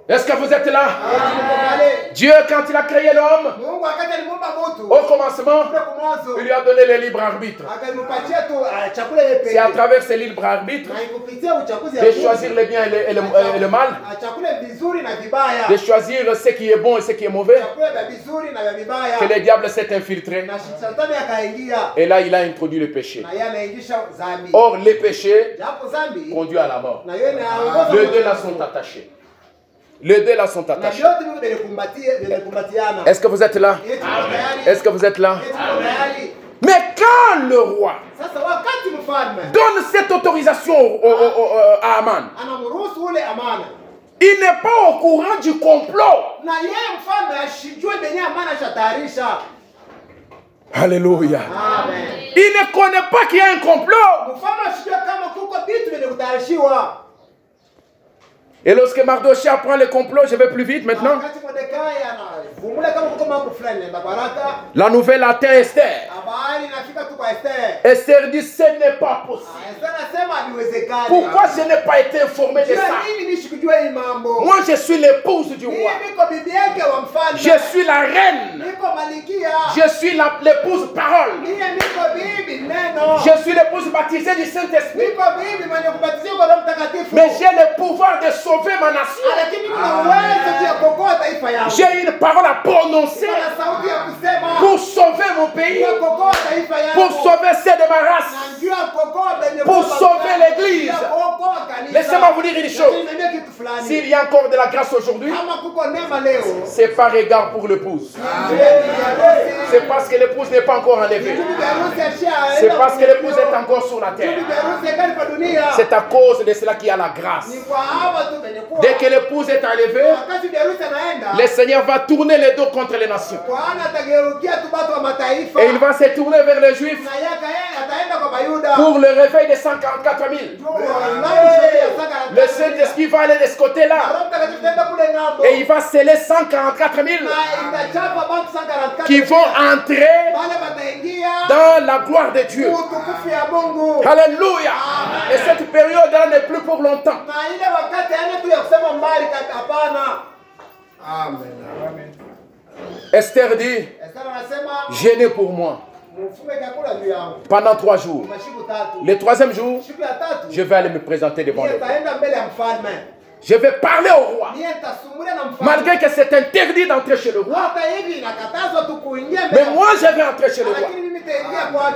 Est-ce que vous êtes là? Dieu, quand il a créé l'homme, au commencement, il lui a donné le libre arbitre. C'est à travers ce libre arbitre de choisir le bien et le mal, de choisir ce qui est bon et ce qui est mauvais, que le diable s'est infiltré. Et là, il a introduit le péché. Or, le péché conduit à la mort. Les deux là sont attachés. Les deux là sont attachés. Est-ce que vous êtes là? Est-ce que vous êtes là? Mais quand le roi donne cette autorisation à Aman, il n'est pas au courant du complot. Alléluia. Il ne connaît pas qu'il y a un complot. Et lorsque Mardochée apprend le complot, je vais plus vite maintenant. La nouvelle atteint Esther. Esther dit, ce n'est pas possible. Pourquoi je n'ai pas été informé de ça? Moi, je suis l'épouse du roi. Je suis la reine. Je suis l'épouse parole. Je suis l'épouse baptisée du Saint-Esprit. Mais j'ai le pouvoir de sauver ma nation. J'ai une parole à prononcer pour sauver mon pays, pour sauver ceux de ma race, pour sauver l'église. Laissez-moi vous dire une chose. S'il y a encore de la grâce aujourd'hui, c'est par égard pour l'épouse. C'est parce que l'épouse n'est pas encore enlevée. C'est parce que l'épouse est encore sur la terre. C'est à cause de cela qu'il y a la grâce. Dès que l'épouse est enlevée, le Seigneur va tourner les dos contre les nations. Et il va se tourner vers les Juifs pour le réveil des 144 000. Le Saint-Esprit va aller de ce côté-là. Et il va sceller 144 000 qui vont entrer dans la gloire de Dieu. Alléluia. Et cette période-là n'est plus pour longtemps. Amen. Esther dit, gêné pour moi. Pendant 3 jours. Le 3e jour, je vais aller me présenter devant le roi. Je vais parler au roi. Malgré que c'est interdit d'entrer chez le roi. Mais moi, je vais entrer chez le roi.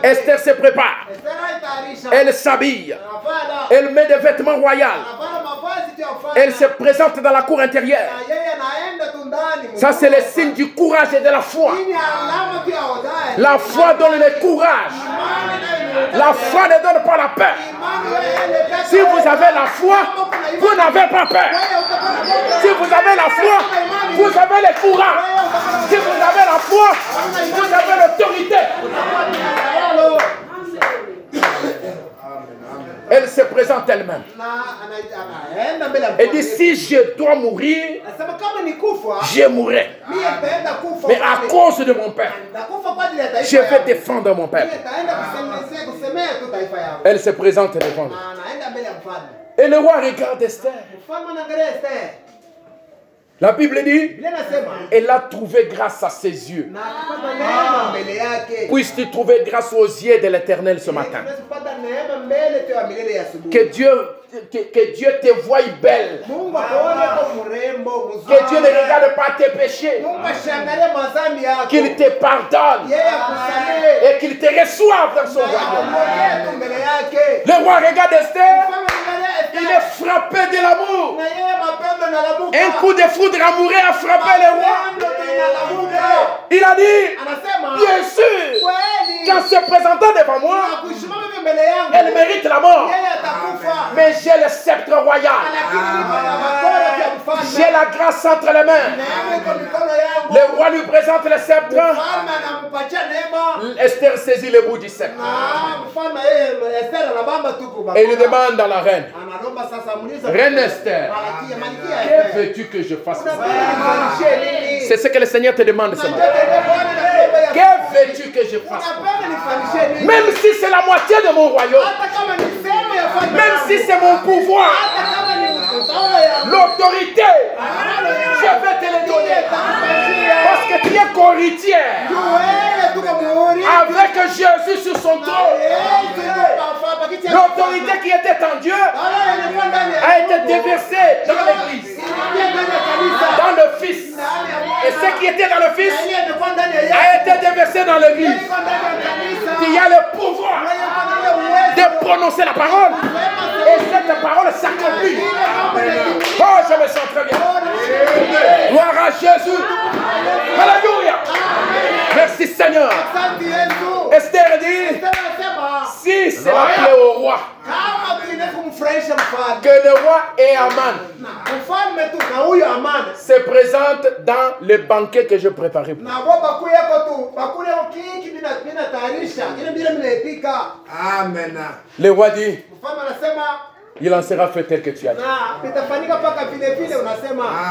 Esther se prépare. Elle s'habille. Elle met des vêtements royaux. Elle se présente dans la cour intérieure. Ça, c'est le signe du courage et de la foi. La foi donne le courage. La foi ne donne pas la peur. Si vous avez la foi, vous n'avez pas peur. Si vous avez la foi, vous avez le courage. Si vous avez la foi, vous avez l'autorité. Elle se présente elle-même. Elle dit, si je dois mourir, je mourrai. Mais à cause de mon père, je vais défendre mon père. Elle se présente devant lui. Et le roi regarde Esther. La Bible dit, elle a trouvé grâce à ses yeux. Puisses-tu trouver grâce aux yeux de l'Éternel ce matin. Que Dieu te voie belle. Que Dieu ne regarde pas tes péchés. Qu'il te pardonne. Et qu'il te reçoive dans son royaume. Le roi regarde Esther. Il est frappé de l'amour. Un coup de foudre amoureux a frappé le roi. Il a a dit, bien sûr, qu'en se présentant devant moi, elle mérite la mort. Mais j'ai le sceptre royal. J'ai la grâce entre les mains. Le roi lui présente le sceptre. Esther saisit le bout du sceptre. Et il demande à la reine, Reine Esther, que veux-tu que je fasse? C'est ce que le Seigneur te demande ce matin. Que veux-tu que je fasse? Même si c'est la moitié de mon royaume, même si c'est mon pouvoir, l'autorité, je vais te le donner. Parce que tu es co-héritière avec Jésus sur son trône. L'autorité qui était en Dieu a été déversée dans l'Église, dans le Fils. Et ce qui était dans le Fils a été déversé dans l'Église. Il y a le pouvoir de prononcer la parole. Et cette parole s'accomplit. Oh, je me sens très bien. Gloire à Jésus. Alléluia. Merci Seigneur. Esther dit, si c'est la clé au roi, que le roi et Aman se présentent dans le banquet que je préparais. Amen. Le roi dit, il en sera fait tel que tu as dit.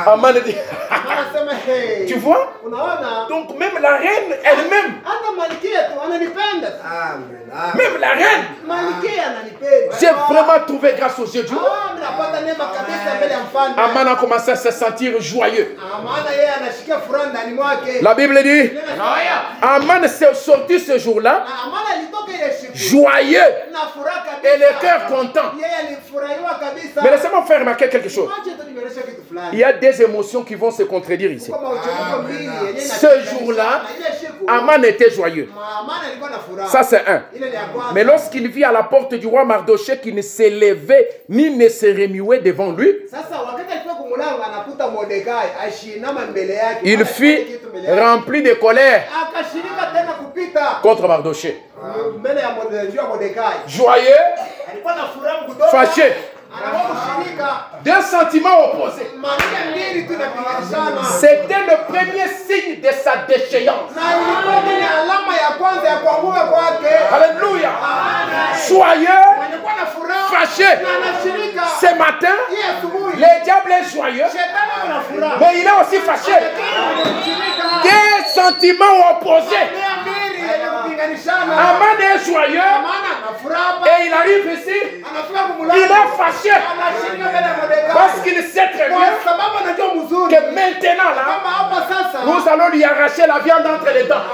Aman dit, tu vois? Donc même la reine elle-même, même la reine, j'ai vraiment trouvé grâce aux yeux du roi. Aman a commencé à se sentir joyeux. La Bible dit, Aman s'est sorti ce jour-là joyeux et le cœur content. Mais laissez-moi faire remarquer quelque chose. Il y a des émotions qui vont se contredire ici. Ce jour-là, Aman était joyeux. Ça c'est un. Mais lorsqu'il vit à la porte du roi Mardochée qui ne s'est levé ni ne se remuait devant lui, il fut rempli de colère contre Mardochée. Joyeux, fâché. Deux sentiments opposés. C'était le premier signe de sa déchéance. Alléluia. Joyeux, fâché. Ce matin, le diable est joyeux, mais il est aussi fâché. Deux sentiments opposés. Aman est joyeux et il arrive ici, il est fâché parce qu'il sait très bien que maintenant là, nous allons lui arracher la viande entre les dents.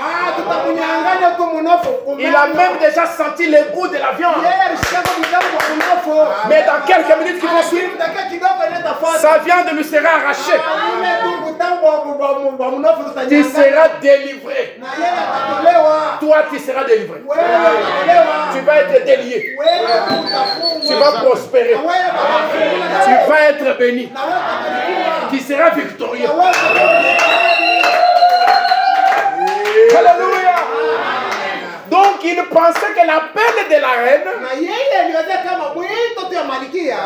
Il a même déjà senti le goût de la viande. Mais dans quelques minutes qui vont suivre, sa viande lui sera arrachée. Tu seras délivré. Toi, tu seras délivré. Tu vas être délié. Tu vas prospérer. Tu vas être béni. Tu seras victorieux. Alléluia. Donc il pensait que l'appel de la reine,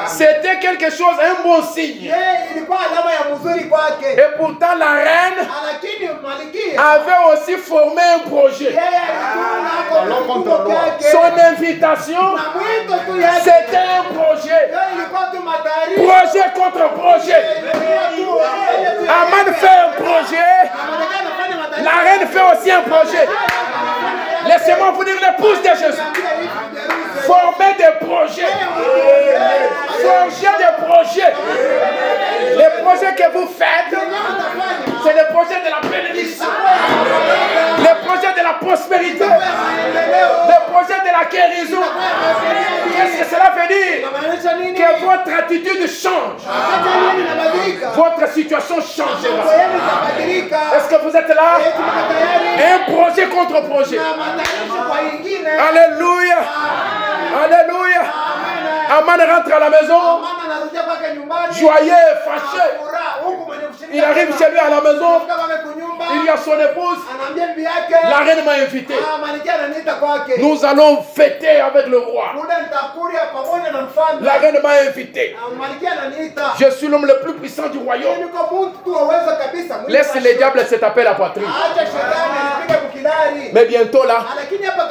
c'était quelque chose, un bon signe. Et pourtant la reine avait aussi formé un projet. Son invitation, c'était un projet. Projet contre projet. Aman fait un projet. La reine fait aussi un projet. Laissez-moi vous dire l'épouse de Jésus. Former des projets. Forger des projets. Les projets que vous faites, c'est les projets de la bénédiction. Les projets de la prospérité. Les projets de la guérison. Qu'est-ce que cela veut dire? Que votre attitude change. Votre situation changera. Est-ce que vous êtes là? Un projet contre projet. Alléluia. Alléluia. Aman rentre à la maison, joyeux, fâché. Il arrive chez lui à la maison, il dit à son épouse, la reine m'a invité. Nous allons fêter avec le roi. La reine m'a invité. Je suis l'homme le plus puissant du royaume. Laisse les diables se taper la poitrine. Mais bientôt là,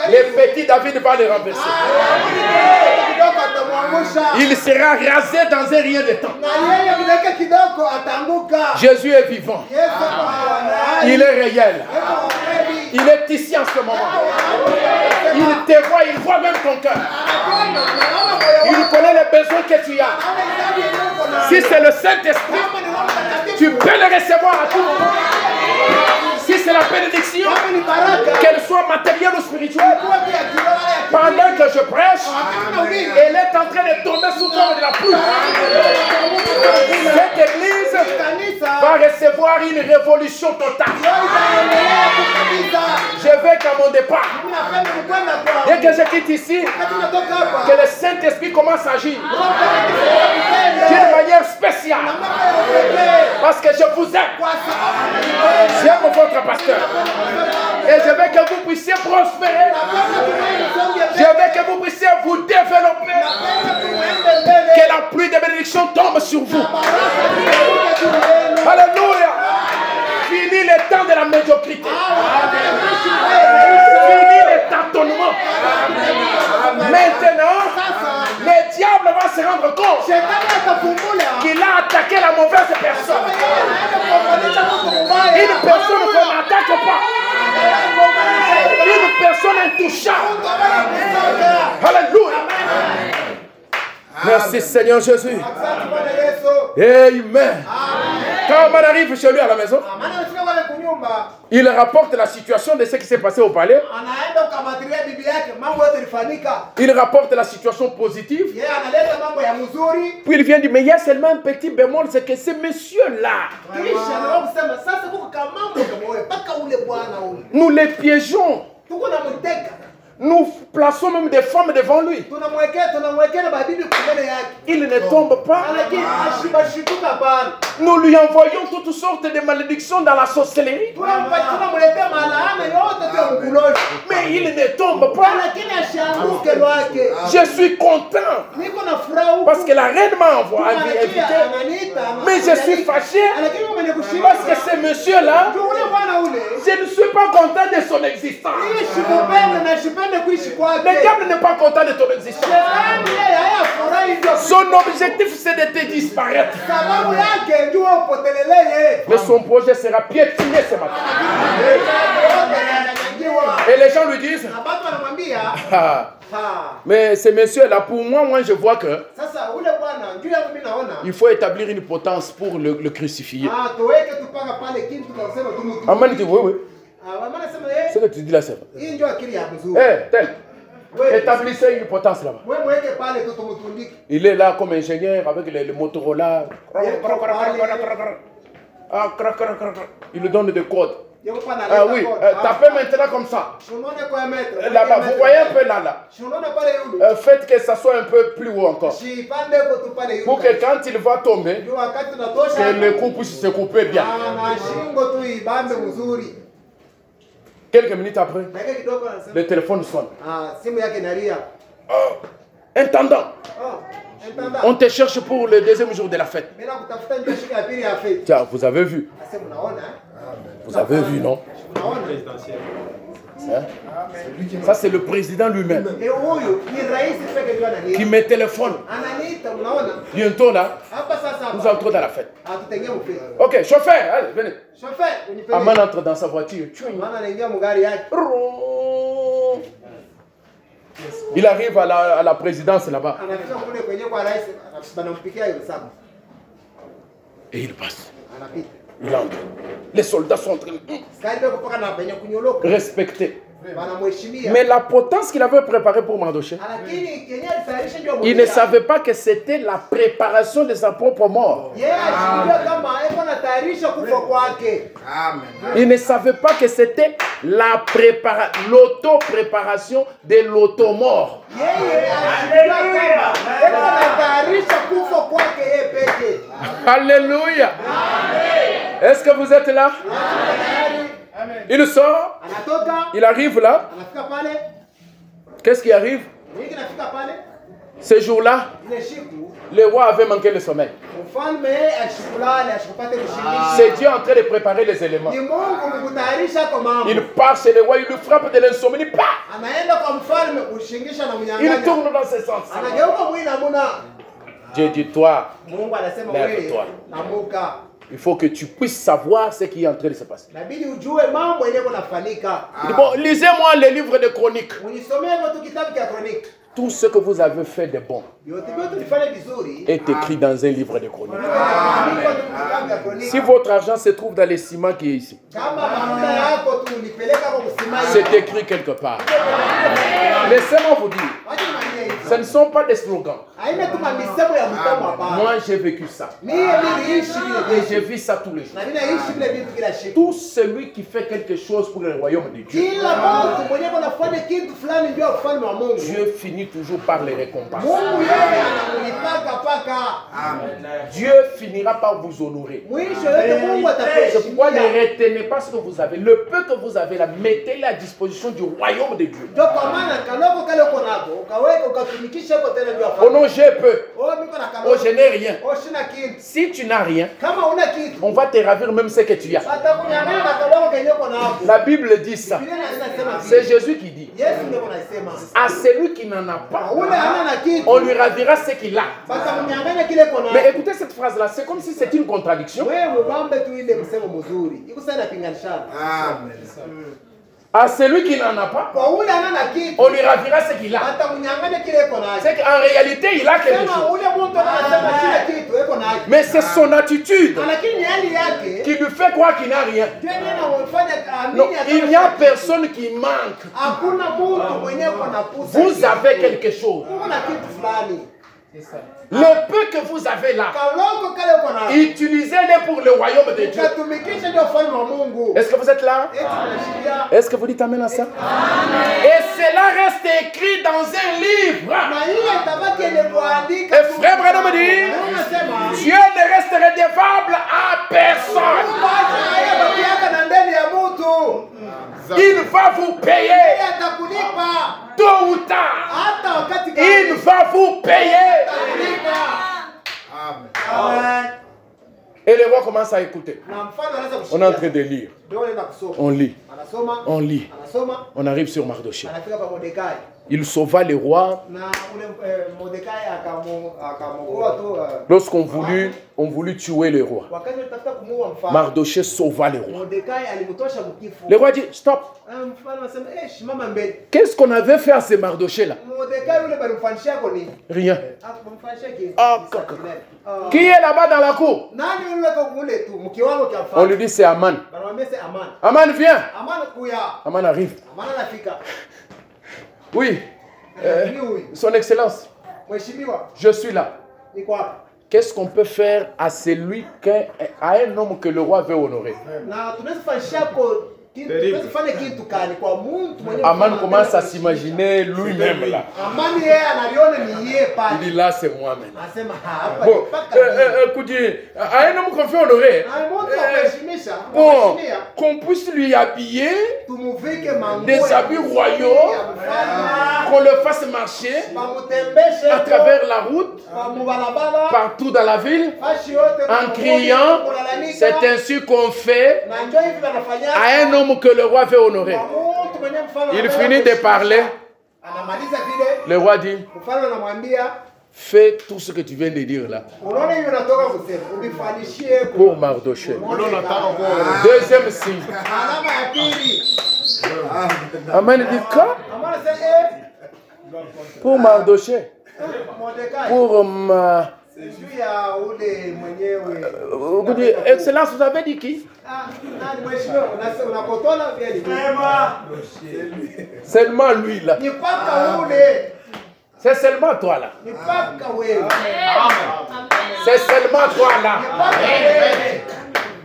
les petits David va les renverser. Il sera rasé dans un rien de temps. Jésus est vivant. Il est réel. Il est ici en ce moment. Il te voit, il voit même ton cœur. Il connaît les besoins que tu as. Si c'est le Saint-Esprit, tu peux le recevoir à tout moment. Si c'est la bénédiction, qu'elle soit matérielle ou spirituelle, pendant que je prêche, elle est en train de tomber sous forme de la pluie. Cette église va recevoir une révolution totale. Je veux qu'à mon départ, dès que je quitte ici, que le Saint-Esprit commence à agir d'une manière spéciale. Parce que je vous aime. J'aime votre pasteur. Et je veux que vous puissiez prospérer. Je veux que vous puissiez vous développer. Que la pluie de bénédiction tombe sur vous. Alléluia. Fini le temps de la médiocrité. Fini le tâtonnement. Maintenant, le diable va se rendre compte qu'il a attaqué la mauvaise personne. Une personne qu'on n'attaque pas. Une personne intouchable. Alléluia. Merci Seigneur Jésus. Amen. Quand on arrive chez lui à la maison, il rapporte la situation de ce qui s'est passé au palais. Il rapporte la situation positive. Puis il vient dire, mais il y a seulement un petit bémol, c'est que ce monsieur-là, nous les piégeons. Nous plaçons même des femmes devant lui. Il ne tombe pas. Nous lui envoyons toutes sortes de malédictions dans la sorcellerie. Mais il ne tombe pas. Je suis content. Parce que la reine m'a invité. Mais je suis fâché. Parce que ce monsieur-là, je ne suis pas content de son existence. Le diable n'est pas content de ton existence. Son objectif, c'est de te disparaître. Mais son projet sera piétiné ce matin. Et les gens lui disent, mais ce monsieur-là, pour moi, je vois que il faut établir une potence pour le crucifier. Amen dit, oui. Ce que tu dis là, c'est vrai. Tel. Établissez une potence là-bas. Il est là comme ingénieur avec le Motorola. Il lui donne des codes. Ah oui, tapez maintenant comme ça. Là-bas, vous voyez un peu là. Faites que ça soit un peu plus haut encore. Pour que quand il va tomber, que le cou puisse se couper bien. Quelques minutes après, le téléphone sonne. Intendant, on te cherche pour le deuxième jour de la fête. Tiens, vous avez vu. Vous avez vu, non? Ça, c'est le président lui-même qui me téléphone. Bientôt, là, nous entrons dans la fête. Ok, chauffeur, allez, venez. Aman entre dans sa voiture. Il arrive à la présidence là-bas. Et il passe. Il entre. Les soldats sont en train de respecter. Mais la potence qu'il avait préparée pour Mardochée, il ne savait pas que c'était la préparation de sa propre mort. Il ne savait pas que c'était l'auto-préparation de l'automort. Alléluia. Est-ce que vous êtes là? Il sort. Il arrive là. Qu'est-ce qui arrive? Ce jour-là, le roi avait manqué le sommeil. C'est Dieu en train de préparer les éléments. Il part chez le roi, il lui frappe de l'insomnie. Il tourne dans ce sens. Dieu dit, toi, lève-toi. Il faut que tu puisses savoir ce qui est en train de se passer. Il dit, bon, lisez-moi les livres de chroniques. Tout ce que vous avez fait de bon est écrit dans un livre de chroniques. Si votre argent se trouve dans les ciments qui est ici, c'est écrit quelque part. Laissez-moi vous dire, ce ne sont pas des slogans. Moi, j'ai vécu ça. Et j'ai vu ça tous les jours. Tout celui qui fait quelque chose pour le royaume de Dieu, Dieu finit toujours par les récompenser. Dieu finira par vous honorer. C'est pourquoi ne retenez pas ce que vous avez. Le peu que vous avez là, mettez-le à disposition du royaume de Dieu. Oh non, j'ai peu. Oh, je n'ai rien. Si tu n'as rien, on va te ravir même ce que tu as. La Bible dit ça. C'est Jésus qui dit. À celui qui n'en a pas, on lui ravira ce qu'il a. Mais écoutez cette phrase-là, c'est comme si c'était une contradiction. À celui qui n'en a pas, on lui ravira ce qu'il a. C'est qu'en réalité, il a quelque chose. Mais c'est son attitude qui lui fait croire qu'il n'a rien. Non, il n'y a personne qui manque. Vous avez quelque chose. Le peu que vous avez là, utilisez-le pour le royaume de Dieu. Est-ce que vous êtes là? Est-ce que vous dites amen à ça? Et cela reste écrit dans un livre. Et frère Branham me dit, Dieu ne reste redevable à personne. Il va vous payer. Tôt ou tard, il va vous payer. Amen. Et le roi commence à écouter. On est en train de lire. On lit. On lit. On arrive sur Mardochée. Il sauva le roi. Lorsqu'on voulut tuer le roi, Mardochée sauva le roi. Le roi dit, stop. Qu'est-ce qu'on avait fait à ce Mardochée-là? Rien. Qui est là-bas dans la cour? On lui dit, c'est Aman. Aman, viens. Aman arrive. Oui. Son Excellence, je suis là. Qu'est-ce qu'on peut faire à celui, à un homme que le roi veut honorer? Aman commence à s'imaginer lui-même là. Il dit là c'est moi maintenant. Bon, écoutez, à un homme qu'on fait honorer, bon, qu'on puisse lui habiller des habits royaux, qu'on le fasse marcher à travers la route, partout dans la ville, en criant, c'est ainsi qu'on fait à un homme que le roi veut honorer. Il finit de parler. Le roi dit, fais tout ce que tu viens de dire là pour Mardochée. Deuxième signe. Amen dit quoi? Pour Mardochée. Pour vous dites, Excellence, vous avez dit qui? Seulement lui là. C'est seulement toi là. C'est seulement toi là.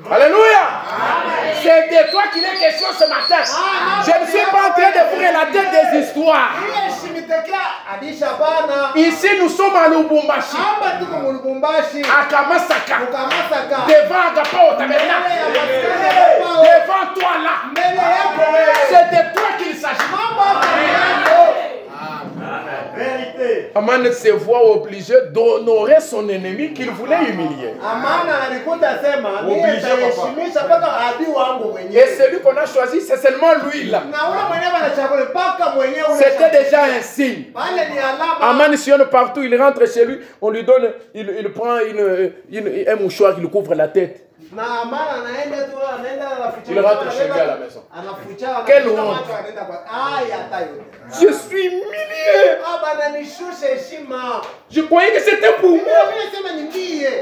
Alléluia. C'est de toi qu'il est question ce matin. Je ne suis pas en train de vous relater des histoires. Ici nous sommes à Lubumbashi, à Kamasaka, devant Agapao Tabernacle, devant toi là. Aman se voit obligé d'honorer son ennemi qu'il voulait humilier. Et celui qu'on a choisi, c'est seulement lui là. C'était déjà un signe. Aman sillonne partout, il rentre chez lui, on lui donne, il prend un mouchoir qui lui couvre la tête. Il rentre chez lui à la maison. Quelle honte! Je suis humilié. Je croyais que c'était pour moi.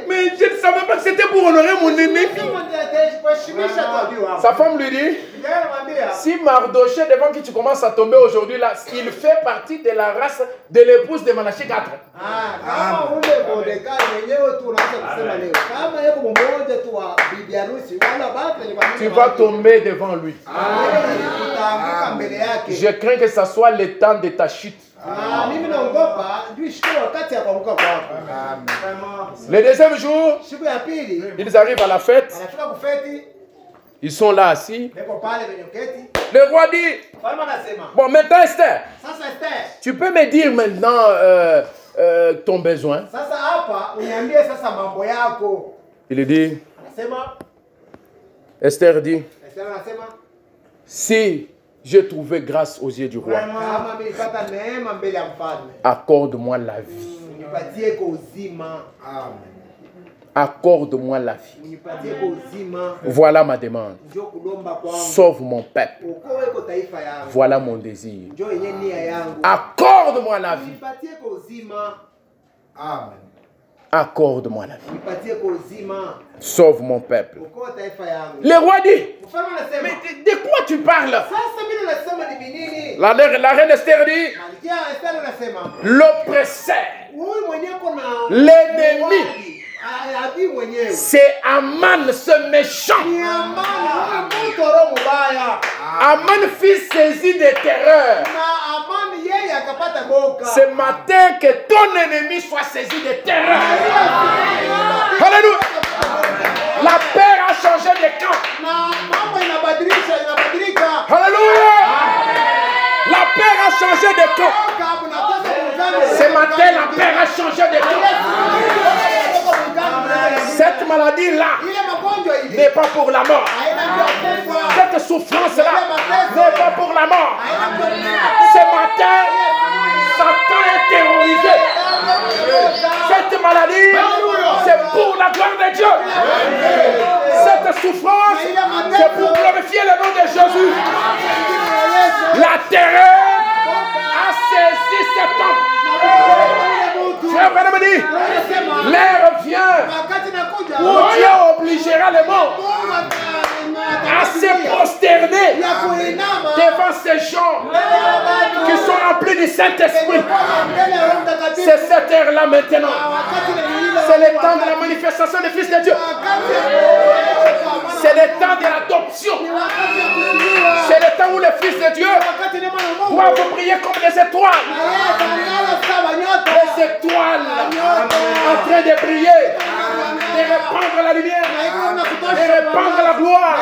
Mais je ne savais pas que c'était pour honorer mon ennemi. Sa femme lui dit, si Mardoché, devant qui tu commences à tomber aujourd'hui, là, il fait partie de la race de l'épouse de Malachie 4. Tu vas tomber devant lui. Je crains que ce soit le temps de ta chute. Le deuxième jour, ils arrivent à la fête. Ils sont là assis. Le roi dit, bon, maintenant Esther, tu peux me dire maintenant ton besoin. Il dit, Esther dit, si j'ai trouvé grâce aux yeux du roi, accorde-moi la vie. Accorde-moi la vie. Voilà ma demande. Sauve mon peuple. Voilà mon désir. Accorde-moi la vie. Accorde-moi la vie. Sauve mon peuple. Le roi dit, mais de quoi tu parles? La reine Esther dit, l'oppresseur, l'ennemi, c'est Aman, ce méchant. Aman fut saisi de terreur. Ce matin, que ton ennemi soit saisi de terreur. Alléluia. La peur a changé de camp. Alléluia. La peur a changé de camp. Ce matin, la peur a changé de camp. Cette maladie-là n'est pas pour la mort. Cette souffrance-là n'est pas pour la mort. Ce matin, Satan est terrorisé. Cette maladie, c'est pour la gloire de Dieu. Cette souffrance, c'est pour glorifier le nom de Jésus. La terreur a saisi cet homme. Frère Branham dit, l'heure vient où Dieu obligera les morts à se prosterner devant ces gens qui sont remplis du Saint-Esprit. C'est cette heure-là maintenant. C'est le temps de la manifestation du Fils de Dieu. C'est le temps de l'adoption. C'est le temps où les fils de Dieu doivent briller comme des étoiles. Les étoiles en train de briller, de répandre la lumière, de répandre la gloire,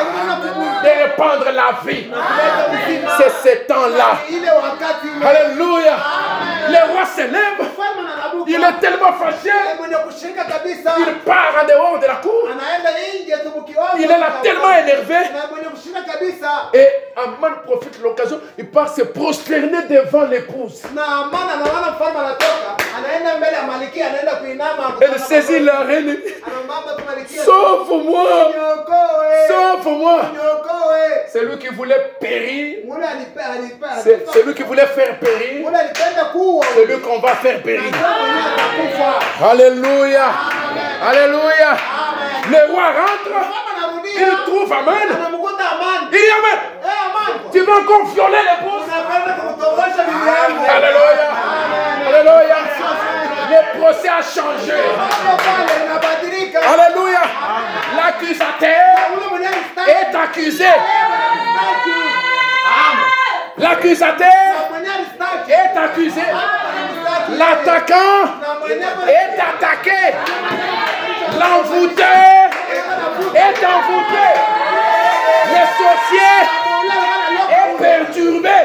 de répandre la vie. C'est ce temps-là. Alléluia. Le roi se lève. Il est tellement fâché. Il part en dehors de la cour. Il est là tellement énervé. Et Aman profite de l'occasion. Il part se prosterner devant l'épouse. Elle saisit la reine. Sauve-moi. Sauve-moi. C'est lui qui voulait périr. C'est lui qui voulait faire périr. C'est lui qu'on va faire périr. Alléluia. Alléluia. Le roi rentre. Il trouve Aman. Il dit Aman, tu vas encore violer l'épouse. Alléluia. Alléluia. Le procès a changé. Alléluia. L'accusateur est accusé. L'accusateur est accusé. L'attaquant est attaqué. L'envoûteur est envoûté. Le sorcier est perturbé.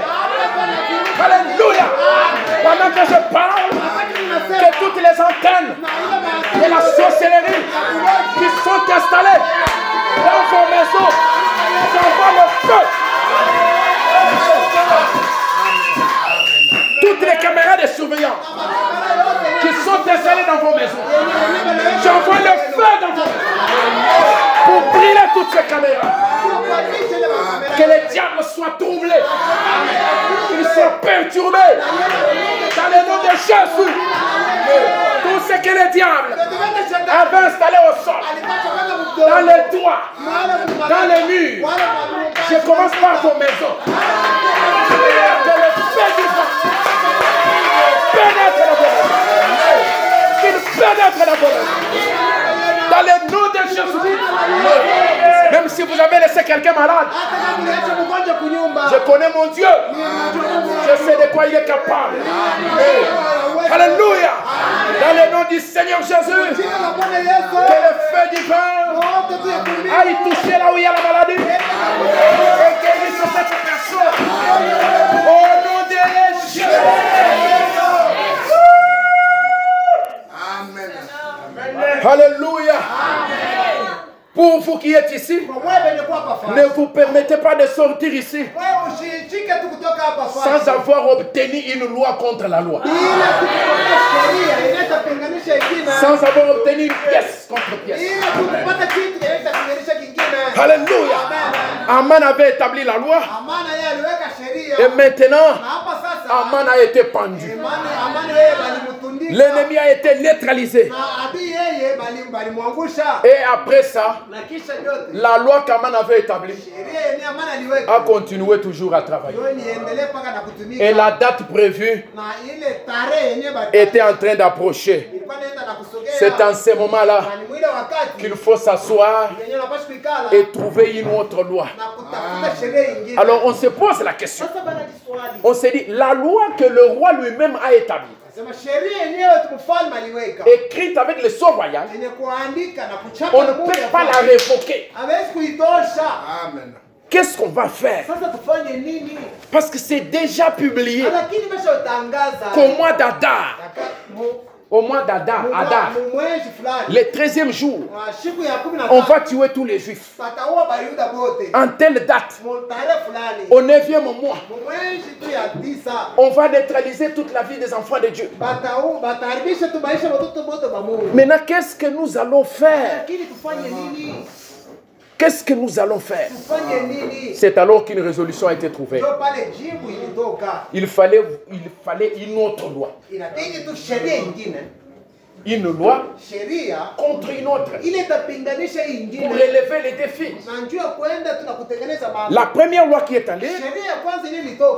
Alléluia. Pendant que je parle, vos maisons. J'envoie le feu. Toutes les caméras de surveillance qui sont installées dans vos maisons, j'envoie le feu dans vos maisons pour brûler toutes ces caméras. Que les diables soient troublés, qu'ils soient perturbés dans le nom de Jésus. Tout ce que le diable avait installé au sol, dans les toits, dans les murs, je commence par vos maisons. Que le feu du vent pénètre la vos maisons. Qu'il pénètre la vos maisons. Dans le nom de Jésus. Même si vous avez laissé quelqu'un malade, je connais mon Dieu. Je sais de quoi il est capable. Alléluia. Dans le nom du Seigneur Jésus, que le feu divin aille toucher là où il y a la maladie et guérisse cette personne. Au nom de Jésus. Amen. Alléluia. Pour vous qui êtes ici, ne vous permettez pas de sortir ici sans avoir obtenu une loi contre la loi. Sans avoir obtenu une pièce contre pièce. Alléluia. Aman avait établi la loi. Et maintenant, Aman a été pendu. L'ennemi a été neutralisé. Et après ça, la loi qu'Aman avait établie a continué toujours à travailler. Et la date prévue était en train d'approcher. C'est en ce moment-là qu'il faut s'asseoir et trouver une autre loi. Alors on se pose la question. On se dit, la loi que le roi lui-même a établie, écrite avec le sceau royal, on ne peut pas la révoquer. Amen. Qu'est-ce qu'on va faire? Parce que c'est déjà publié qu'au mois d'Adar, au mois d'Adar, le 13e jour, on va tuer tous les juifs. En telle date, au 9e mois, on va neutraliser toute la vie des enfants de Dieu. Maintenant, qu'est-ce que nous allons faire? Qu'est-ce que nous allons faire? C'est alors qu'une résolution a été trouvée. Il fallait une autre loi. Une loi contre une autre pour relever les défis. La première loi qui est allée,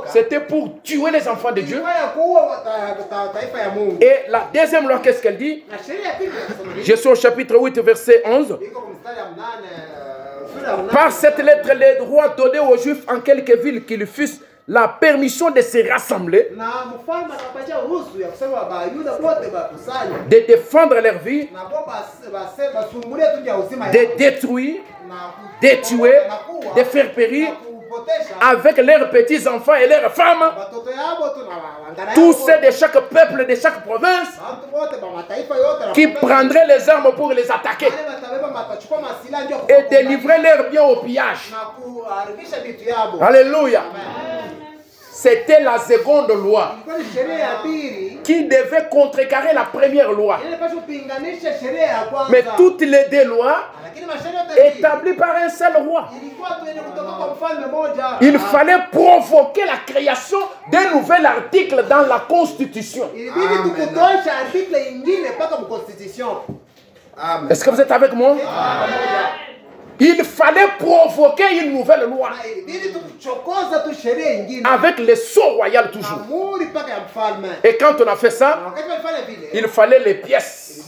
c'était pour tuer les enfants de Dieu. Et la deuxième loi, qu'est-ce qu'elle dit? Je suis au chapitre 8, verset 11. Par cette lettre, les droits donnés aux Juifs en quelques villes qu'ils fussent la permission de se rassembler, de défendre leur vie, de détruire, de tuer, de faire périr avec leurs petits-enfants et leurs femmes, tous ceux de chaque peuple, de chaque province, qui prendraient les armes pour les attaquer et délivrer leurs biens au pillage. Alléluia. C'était la seconde loi qui devait contrecarrer la première loi. Mais toutes les deux lois établies par un seul roi. Il fallait provoquer la création d'un nouvel article dans la Constitution. Est-ce que vous êtes avec moi? Il fallait provoquer une nouvelle loi avec le sceau royal toujours. Et quand on a fait ça, il fallait les pièces.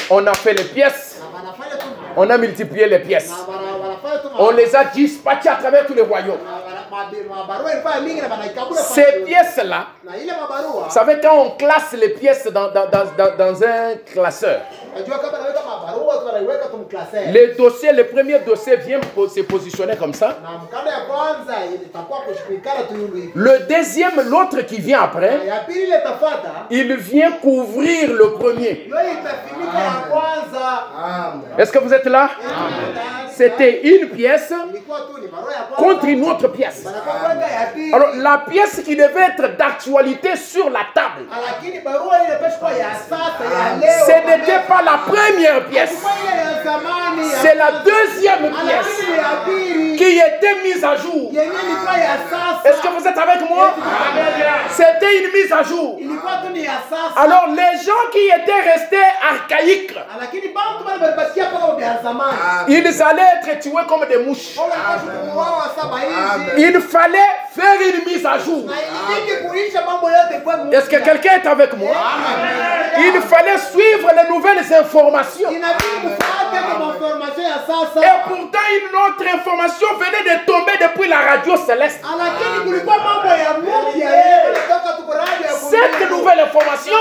On a fait les pièces. On a multiplié les pièces. On les a dispatchées à travers tous les royaumes. Ces pièces-là, vous savez, quand on classe les pièces dans un classeur, le dossier, le premier dossier vient se positionner comme ça. Le deuxième, l'autre qui vient après, il vient couvrir le premier. Est-ce que vous êtes là? c'était une pièce contre une autre pièce. Alors, la pièce qui devait être d'actualité sur la table, ce n'était pas la première pièce. C'est la deuxième pièce qui était mise à jour. Est-ce que vous êtes avec moi? C'était une mise à jour. Alors, les gens qui étaient restés archaïques, ils allaient être tués comme des mouches. Il fallait faire une mise à jour. Est-ce que quelqu'un est avec moi? Il fallait suivre les nouvelles informations. Et pourtant, une autre information venait de tomber depuis la radio céleste. Cette nouvelle information,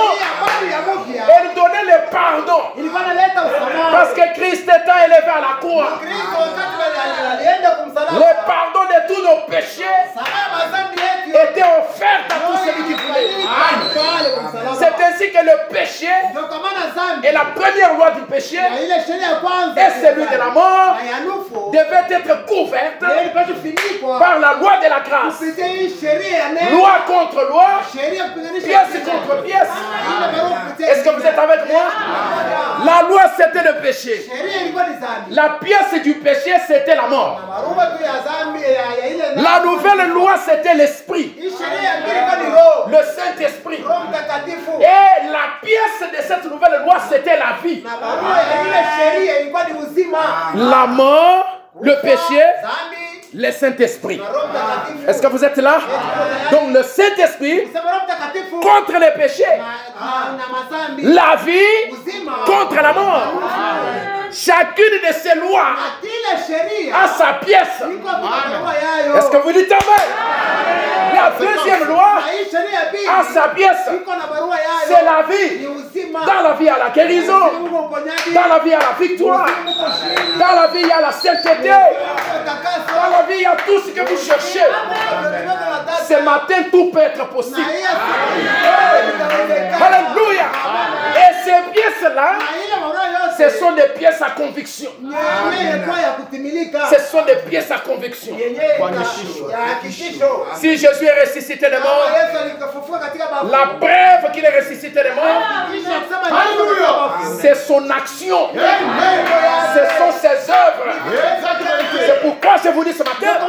elle donnait le pardon. Parce que Christ étant élevé à la croix, le pardon de tous nos péchés était offert à tous celui qui voulait. C'est ainsi que le péché est la première loi du péché et celui de la mort devait être couverte par la loi de la grâce. Loi contre loi, pièce contre pièce. Est-ce que vous êtes avec moi? La loi c'était le péché. La pièce du péché c'était la mort. La nouvelle loi c'était l'esprit. Le Saint-Esprit. Et la pièce de cette nouvelle loi c'était la vie. La mort, le péché, le Saint-Esprit. Est-ce que vous êtes là? Donc le Saint-Esprit contre le péché, la vie contre la mort. Chacune de ces lois a sa pièce. Est-ce que vous dites amen? La deuxième loi a sa pièce. C'est la vie. Dans la vie, il y a la guérison. Dans la vie, il y a la victoire. Dans la vie, il y a la sainteté. Dans la vie, il y a tout ce que vous cherchez. Ce matin, tout peut être possible. Alléluia. Et ces pièces-là, ce sont des pièces à conviction. Ce sont des pièces à conviction. Si Jésus est ressuscité des morts, la preuve qu'il est ressuscité des morts, c'est son action. Ce sont ses œuvres. C'est pourquoi je vous dis ce matin,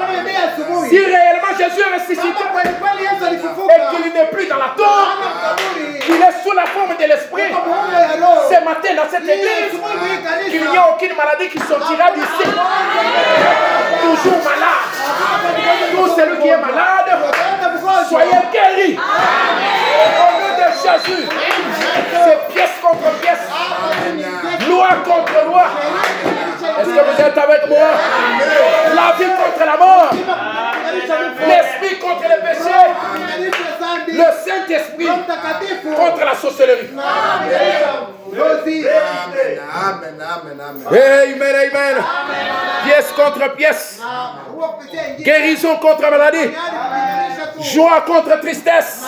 si réellement Jésus est ressuscité et qu'il n'est plus dans la tombe, qu'il est sous la forme de l'esprit, ce matin dans cette église, qu'il n'y a aucune maladie qui sortira d'ici. Toujours malade. Tout celui qui est malade, soyez guéris. Au nom de Jésus, c'est pièce contre pièce, loi contre loi. Est-ce que vous êtes avec moi? La vie contre la mort, l'esprit contre le péché, le Saint-Esprit contre la sorcellerie. Amen, amen. Pièce contre pièce. Guérison contre maladie. Joie contre tristesse.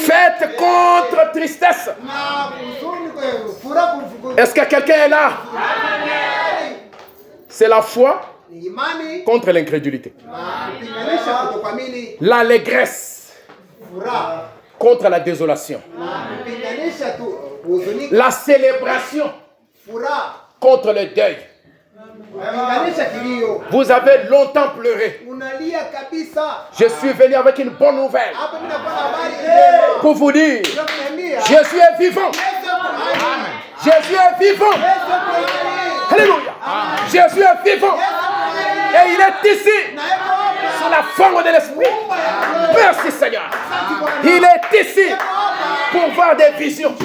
Fête contre tristesse. Est-ce que quelqu'un est là? C'est la foi contre l'incrédulité. L'allégresse contre la désolation. La célébration contre le deuil. Vous avez longtemps pleuré. Je suis venu avec une bonne nouvelle pour vous dire, Jésus est vivant. Jésus est vivant. Alléluia. Jésus est vivant. Et il est ici sous la forme de l'esprit. Merci Seigneur. Il est ici pour voir des visions.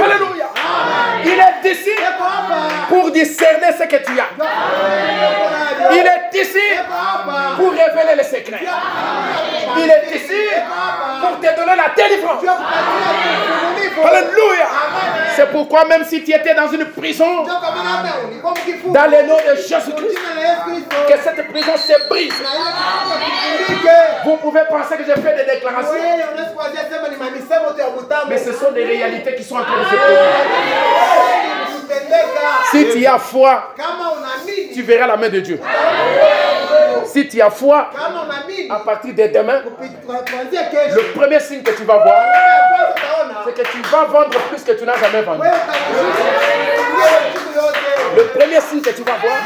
Alléluia. Il est ici pour discerner ce que tu as. Il est ici pour révéler les secrets. Il est ici pour te donner la délivrance. Alléluia. C'est pourquoi même si tu étais dans une prison, Dans le nom de Jésus-Christ. Que cette prison se brise. Vous pouvez penser que je fais des déclarations. Mais ce sont des réalités qui sont en train de se produire. Si tu as foi, tu verras la main de Dieu. Si tu as foi, à partir de demain, le premier signe que tu vas voir, c'est que tu vas vendre plus que tu n'as jamais vendu. Le premier signe que tu vas voir,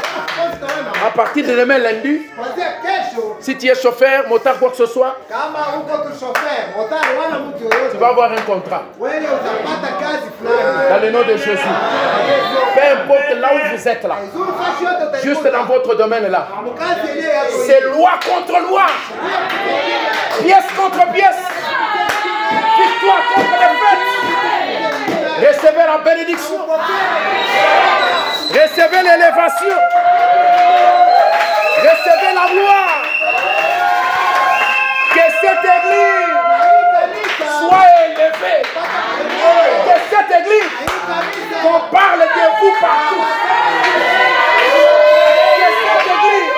à partir de demain lundi, si tu es chauffeur, motard, quoi que ce soit, tu vas avoir un contrat. Dans le nom de Jésus. Peu importe là où vous êtes là, juste dans votre domaine là, c'est loi contre loi, pièce contre pièce, victoire contre défaite. Recevez la bénédiction, recevez l'élévation, recevez la gloire. Que cette église soit élevée, que cette église, qu'on parle de vous partout, que cette église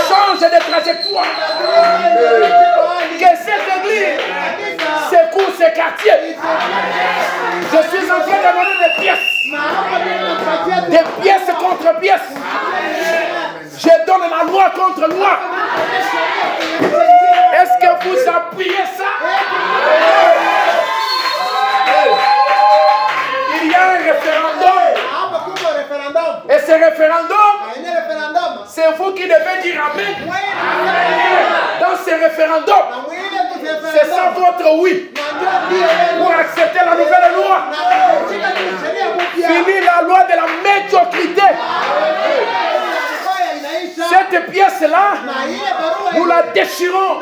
change de trajectoire, que cette église secoue ses quartiers. Je suis en train de donner des pièces contre pièces. Je donne la loi contre loi. Est-ce que vous appuyez ça? Il y a un référendum. Et ce référendum, c'est vous qui devez dire amen. Dans ce référendum, c'est ça votre oui pour accepter la nouvelle loi. Fini la loi de la médiocrité. Cette pièce-là, nous la déchirons.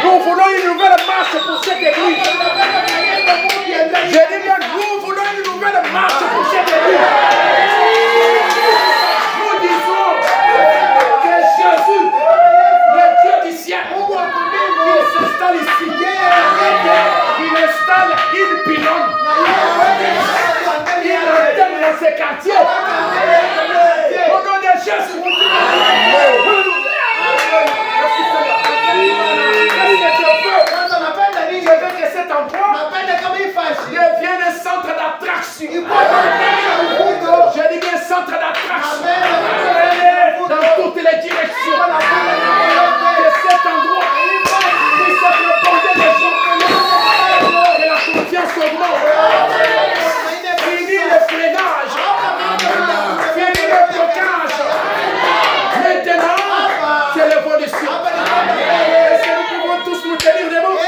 Nous voulons une nouvelle marche pour cette église. Je dis bien, nous voulons une nouvelle marche pour cette église. Nous disons que Jésus, le Dieu du ciel, il s'installe ici. Il installe une pylône. Il antenne dans ces quartiers. Au nom de Jésus. Je veux que cet endroit devienne un centre d'attraction. Je dis bien centre d'attraction. Dans toutes les directions. Que cet endroit puisse être répandé des gens. Que la confiance augmente. Fini le freinage. Fini le blocage. Maintenant, c'est l'évolution. Est-ce que nous pouvons tous nous tenir debout?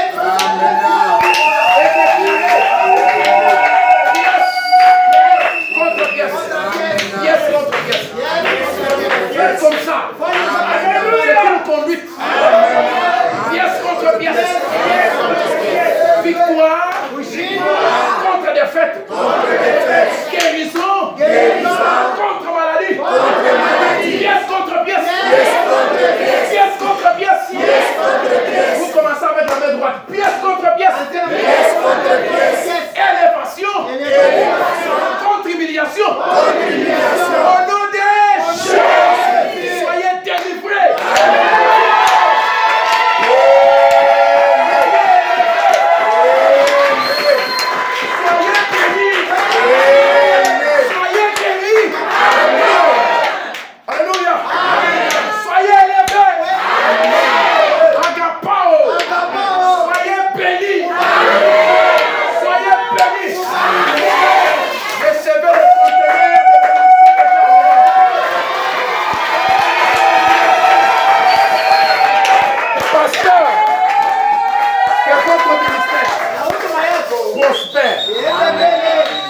Contre pièce. Pièce contre pièce. Pièce comme ça. C'est une conduite. Pièce contre pièce. Victoire contre défaite. Guérison contre maladie. Pièce contre pièce. Pièce contre pièce. Vous commencez avec la main droite. Pièce contre pièce. Élévation contre humiliation. Au nom de Jésus, soyez délivrés.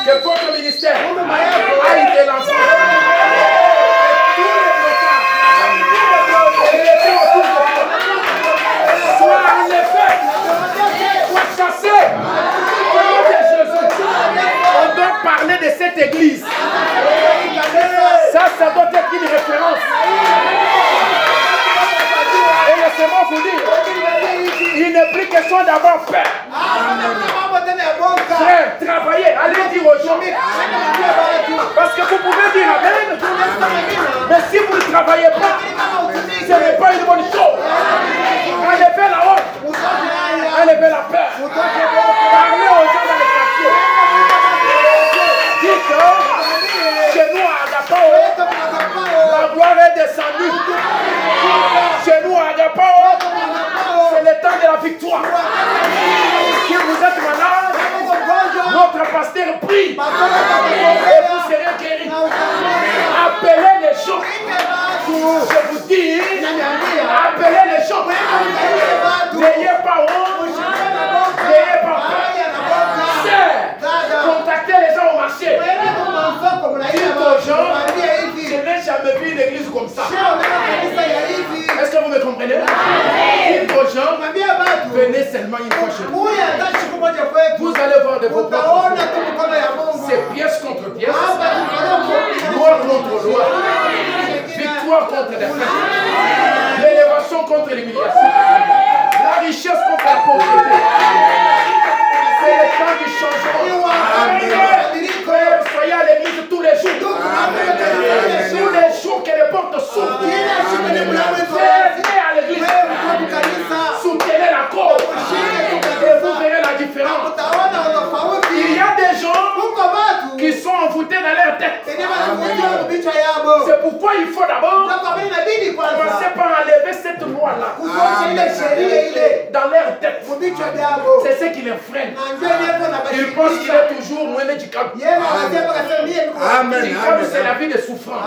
Que votre ministère aille de l'enfant. Tous les blocages soient enlevés, soient chassés. Au nom de Jésus, on doit parler de cette église. Ça doit être une référence. Et laissez-moi vous dire, il n'est plus question d'avoir peur. Frère, travaillez, allez dire aux gens. Parce que vous pouvez dire amen. Appelez les gens. Je vous dis, appelez les gens. N'ayez pas honte. N'ayez pas peur. Contactez les gens au marché. Dites aux gens, je n'ai jamais vu une église comme ça. Est-ce que vous me comprenez? Dites aux gens, venez seulement une fois chez vous. Vous allez voir de vos propres yeux. C'est pièce contre pièce. Loi contre loi. Victoire contre la défaite. L'élévation contre l'humiliation. La richesse contre la pauvreté. C'est le temps du changement. Soyez à l'église tous les jours. Tous les jours que les portes s'ouvrent. Venez à l'église. Soutenez la cause. Et vous verrez la différence. Il y a des gens qui sont envoûtés dans leur tête. C'est pourquoi il faut d'abord commencer par enlever cette loi-là dans leur tête. C'est ce qui les freine. Ils pensent qu'il est toujours moins médical. Médical, c'est la vie de souffrance.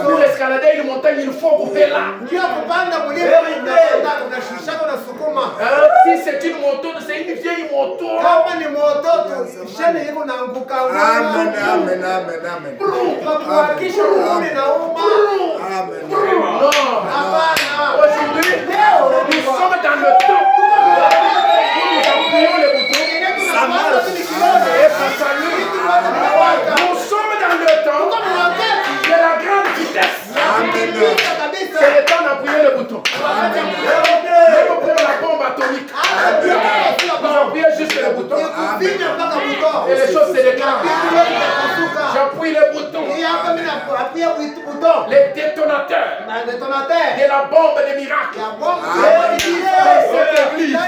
Pour escalader une montagne, il faut couper là. Si c'est une moto, c'est une vieille moto. Aujourd'hui, nous sommes dans le temps où nous appuyons le bouton et ça s'allume. Nous sommes dans le temps de la grande vitesse. C'est le temps d'appuyer le bouton. Même pour la bombe atomique. Vous appuyez juste le bouton. Et les choses se déclarent. J'appuie le bouton. Les détonateurs de la bombe des miracles. Cette église,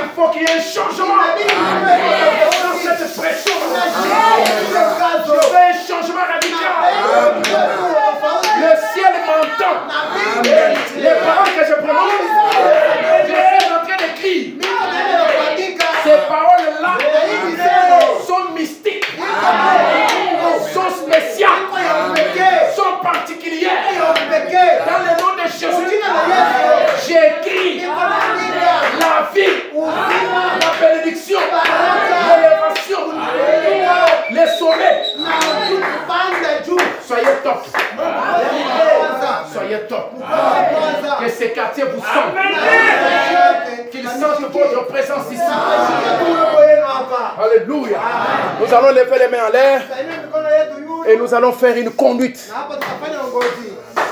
il faut qu'il y ait un changement dans cette pression. Je veux un changement radical. Le ciel m'entend. Les paroles que je prononce, je suis en train d'écrire. Ces paroles-là sont mystiques, sont spéciales, sont particulières. Dans le nom de Jésus, j'écris la vie, la bénédiction, l'élévation, les sommets. Soyez top. Soyez top. Que ces quartiers vous sentent. Qu'ils sentent votre présence ici. Alléluia. Nous allons lever les mains en l'air et nous allons faire une conduite.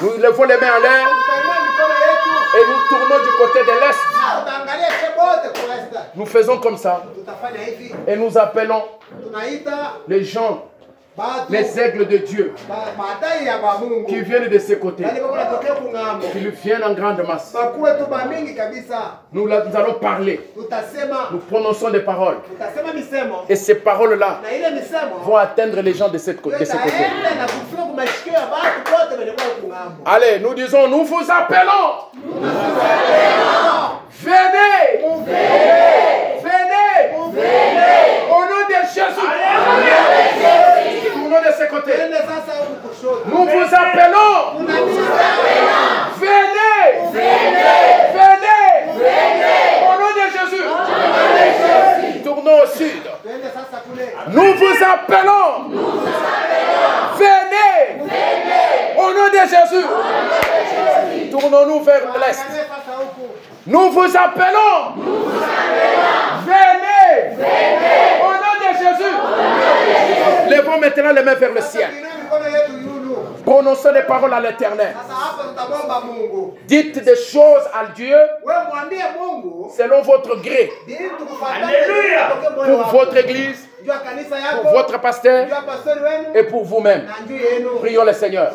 Nous levons les mains en l'air et nous tournons du côté de l'est. Nous faisons comme ça et nous appelons les gens, les aigles de Dieu qui viennent de ces côtés, qui viennent en grande masse. Nous allons parler. Nous prononçons des paroles. Et ces paroles-là vont atteindre les gens de ces côtés. Allez, nous disons, nous vous appelons. Venez. Venez. Au nom de Jésus. Tournons de ces côtés. Nous vous appelons. Venez. Au nom de Jésus. Tournons au sud. Nous vous appelons. Venez. Au nom de Jésus. Tournons-nous vers l'est. Nous vous appelons. Venez. Au nom de Jésus. Levons maintenant les mains vers le ciel. Prononçons des paroles à l'Éternel. Dites des choses à Dieu selon votre gré. Alléluia. Pour votre église, pour votre pasteur et pour vous-même. Prions le Seigneur.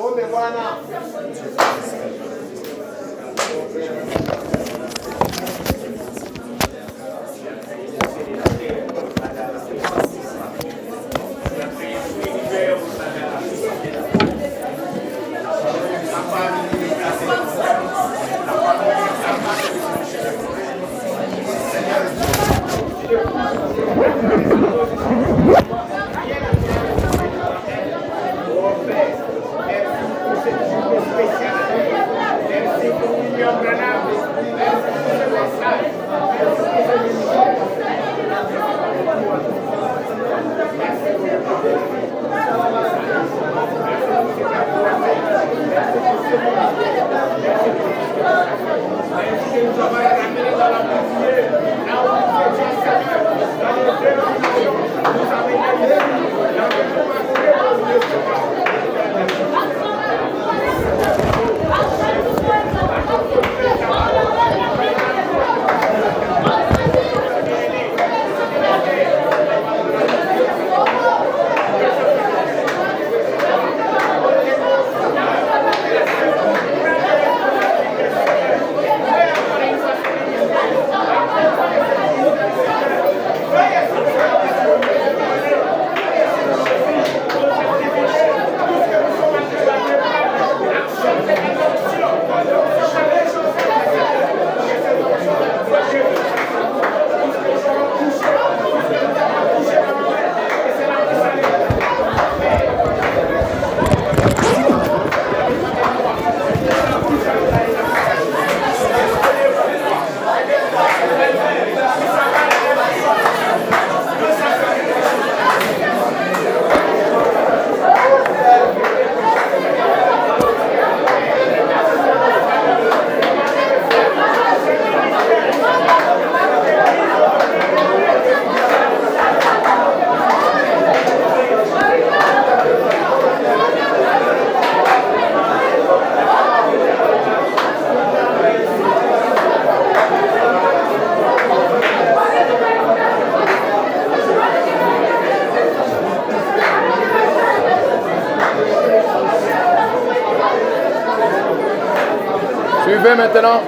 Suivez maintenant.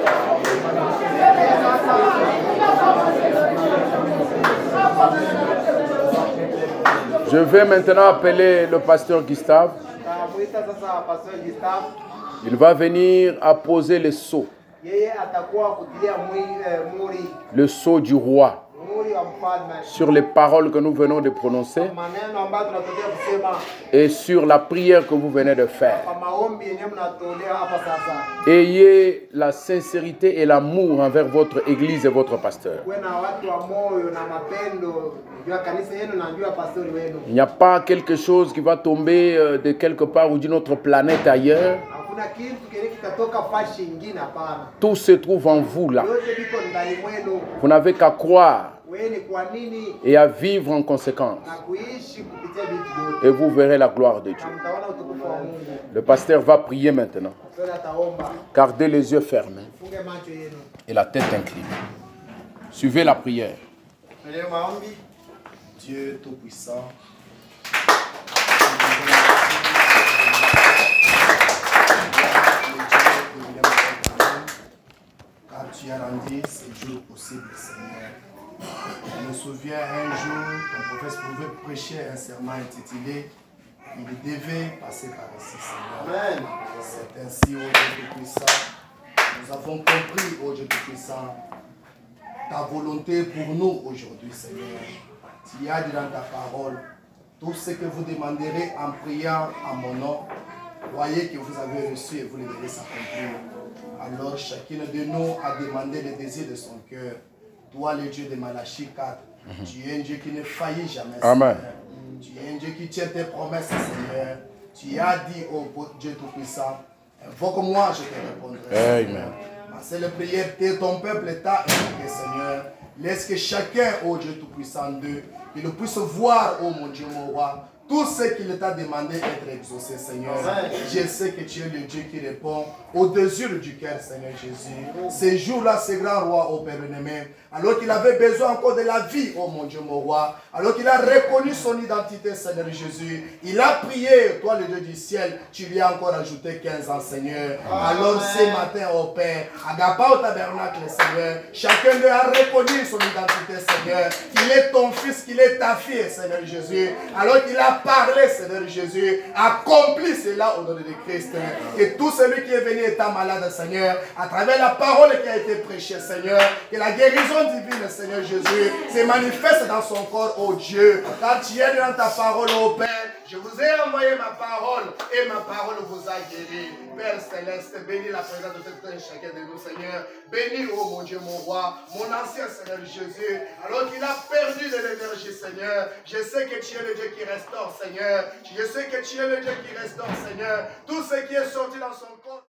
Je vais maintenant appeler le pasteur Gustave. Il va venir apposer le sceau. Le sceau du roi. Sur les paroles que nous venons de prononcer et sur la prière que vous venez de faire. Ayez la sincérité et l'amour envers votre église et votre pasteur. Il n'y a pas quelque chose qui va tomber de quelque part ou d'une autre planète ailleurs. Tout se trouve en vous là. Vous n'avez qu'à croire et à vivre en conséquence. Et vous verrez la gloire de Dieu. Le pasteur va prier maintenant. Gardez les yeux fermés et la tête inclinée. Suivez la prière. Dieu Tout-Puissant, car tu as rendu ce jour possible, Seigneur. Je me souviens un jour, ton prophète pouvait prêcher un serment intitulé « Il devait passer par ici, Seigneur ». C'est ainsi, ô Dieu Tout-Puissant, nous avons compris, ô Dieu Tout-Puissant, ta volonté pour nous aujourd'hui, Seigneur. Tu y as dit dans ta parole, tout ce que vous demanderez en priant en mon nom, croyez que vous avez reçu et vous le devez s'accomplir. Alors chacune de nous a demandé le désir de son cœur. Toi, le Dieu de Malachie 4, tu es un Dieu qui ne faillit jamais, Amen. Seigneur. Tu es un Dieu qui tient tes promesses, Seigneur. Tu as dit, ô Dieu Tout-Puissant, invoque-moi, je te répondrai. Amen. Ma seule prière, ton peuple t'a invoqué, Seigneur. Laisse que chacun, ô Dieu Tout-Puissant d'eux, qu'il puisse voir, ô mon Dieu, mon roi, tout ce qu'il t'a demandé être exaucé, Seigneur. Je sais que tu es le Dieu qui répond au désir du cœur, Seigneur Jésus. Ces jours-là, ce grand roi, ô Père aimé, alors qu'il avait besoin encore de la vie, ô mon Dieu, mon roi, alors qu'il a reconnu son identité, Seigneur Jésus, il a prié, toi le Dieu du ciel, tu lui as encore ajouté 15 ans, Seigneur. Alors ce matin, ô Père, agapa au tabernacle, Seigneur, chacun d'eux a reconnu son identité, Seigneur, qu'il est ton fils, qu'il est ta fille, Seigneur Jésus, alors qu'il a parlé, Seigneur Jésus, accomplis cela au nom de Christ. Que tout celui qui est venu étant malade, Seigneur, à travers la parole qui a été prêchée, Seigneur, que la guérison divine, Seigneur Jésus, se manifeste dans son corps, ô Dieu. Car tu es dans ta parole, ô Père, je vous ai envoyé ma parole et ma parole vous a guéri. Père Céleste, bénis la présence de tout un chacun de nous, Seigneur. Bénis, ô mon Dieu, mon roi, mon ancien Seigneur Jésus, alors qu'il a perdu de l'énergie, Seigneur. Je sais que tu es le Dieu qui restaure, Seigneur. Je sais que tu es le Dieu qui restaure, Seigneur. Tout ce qui est sorti dans son corps.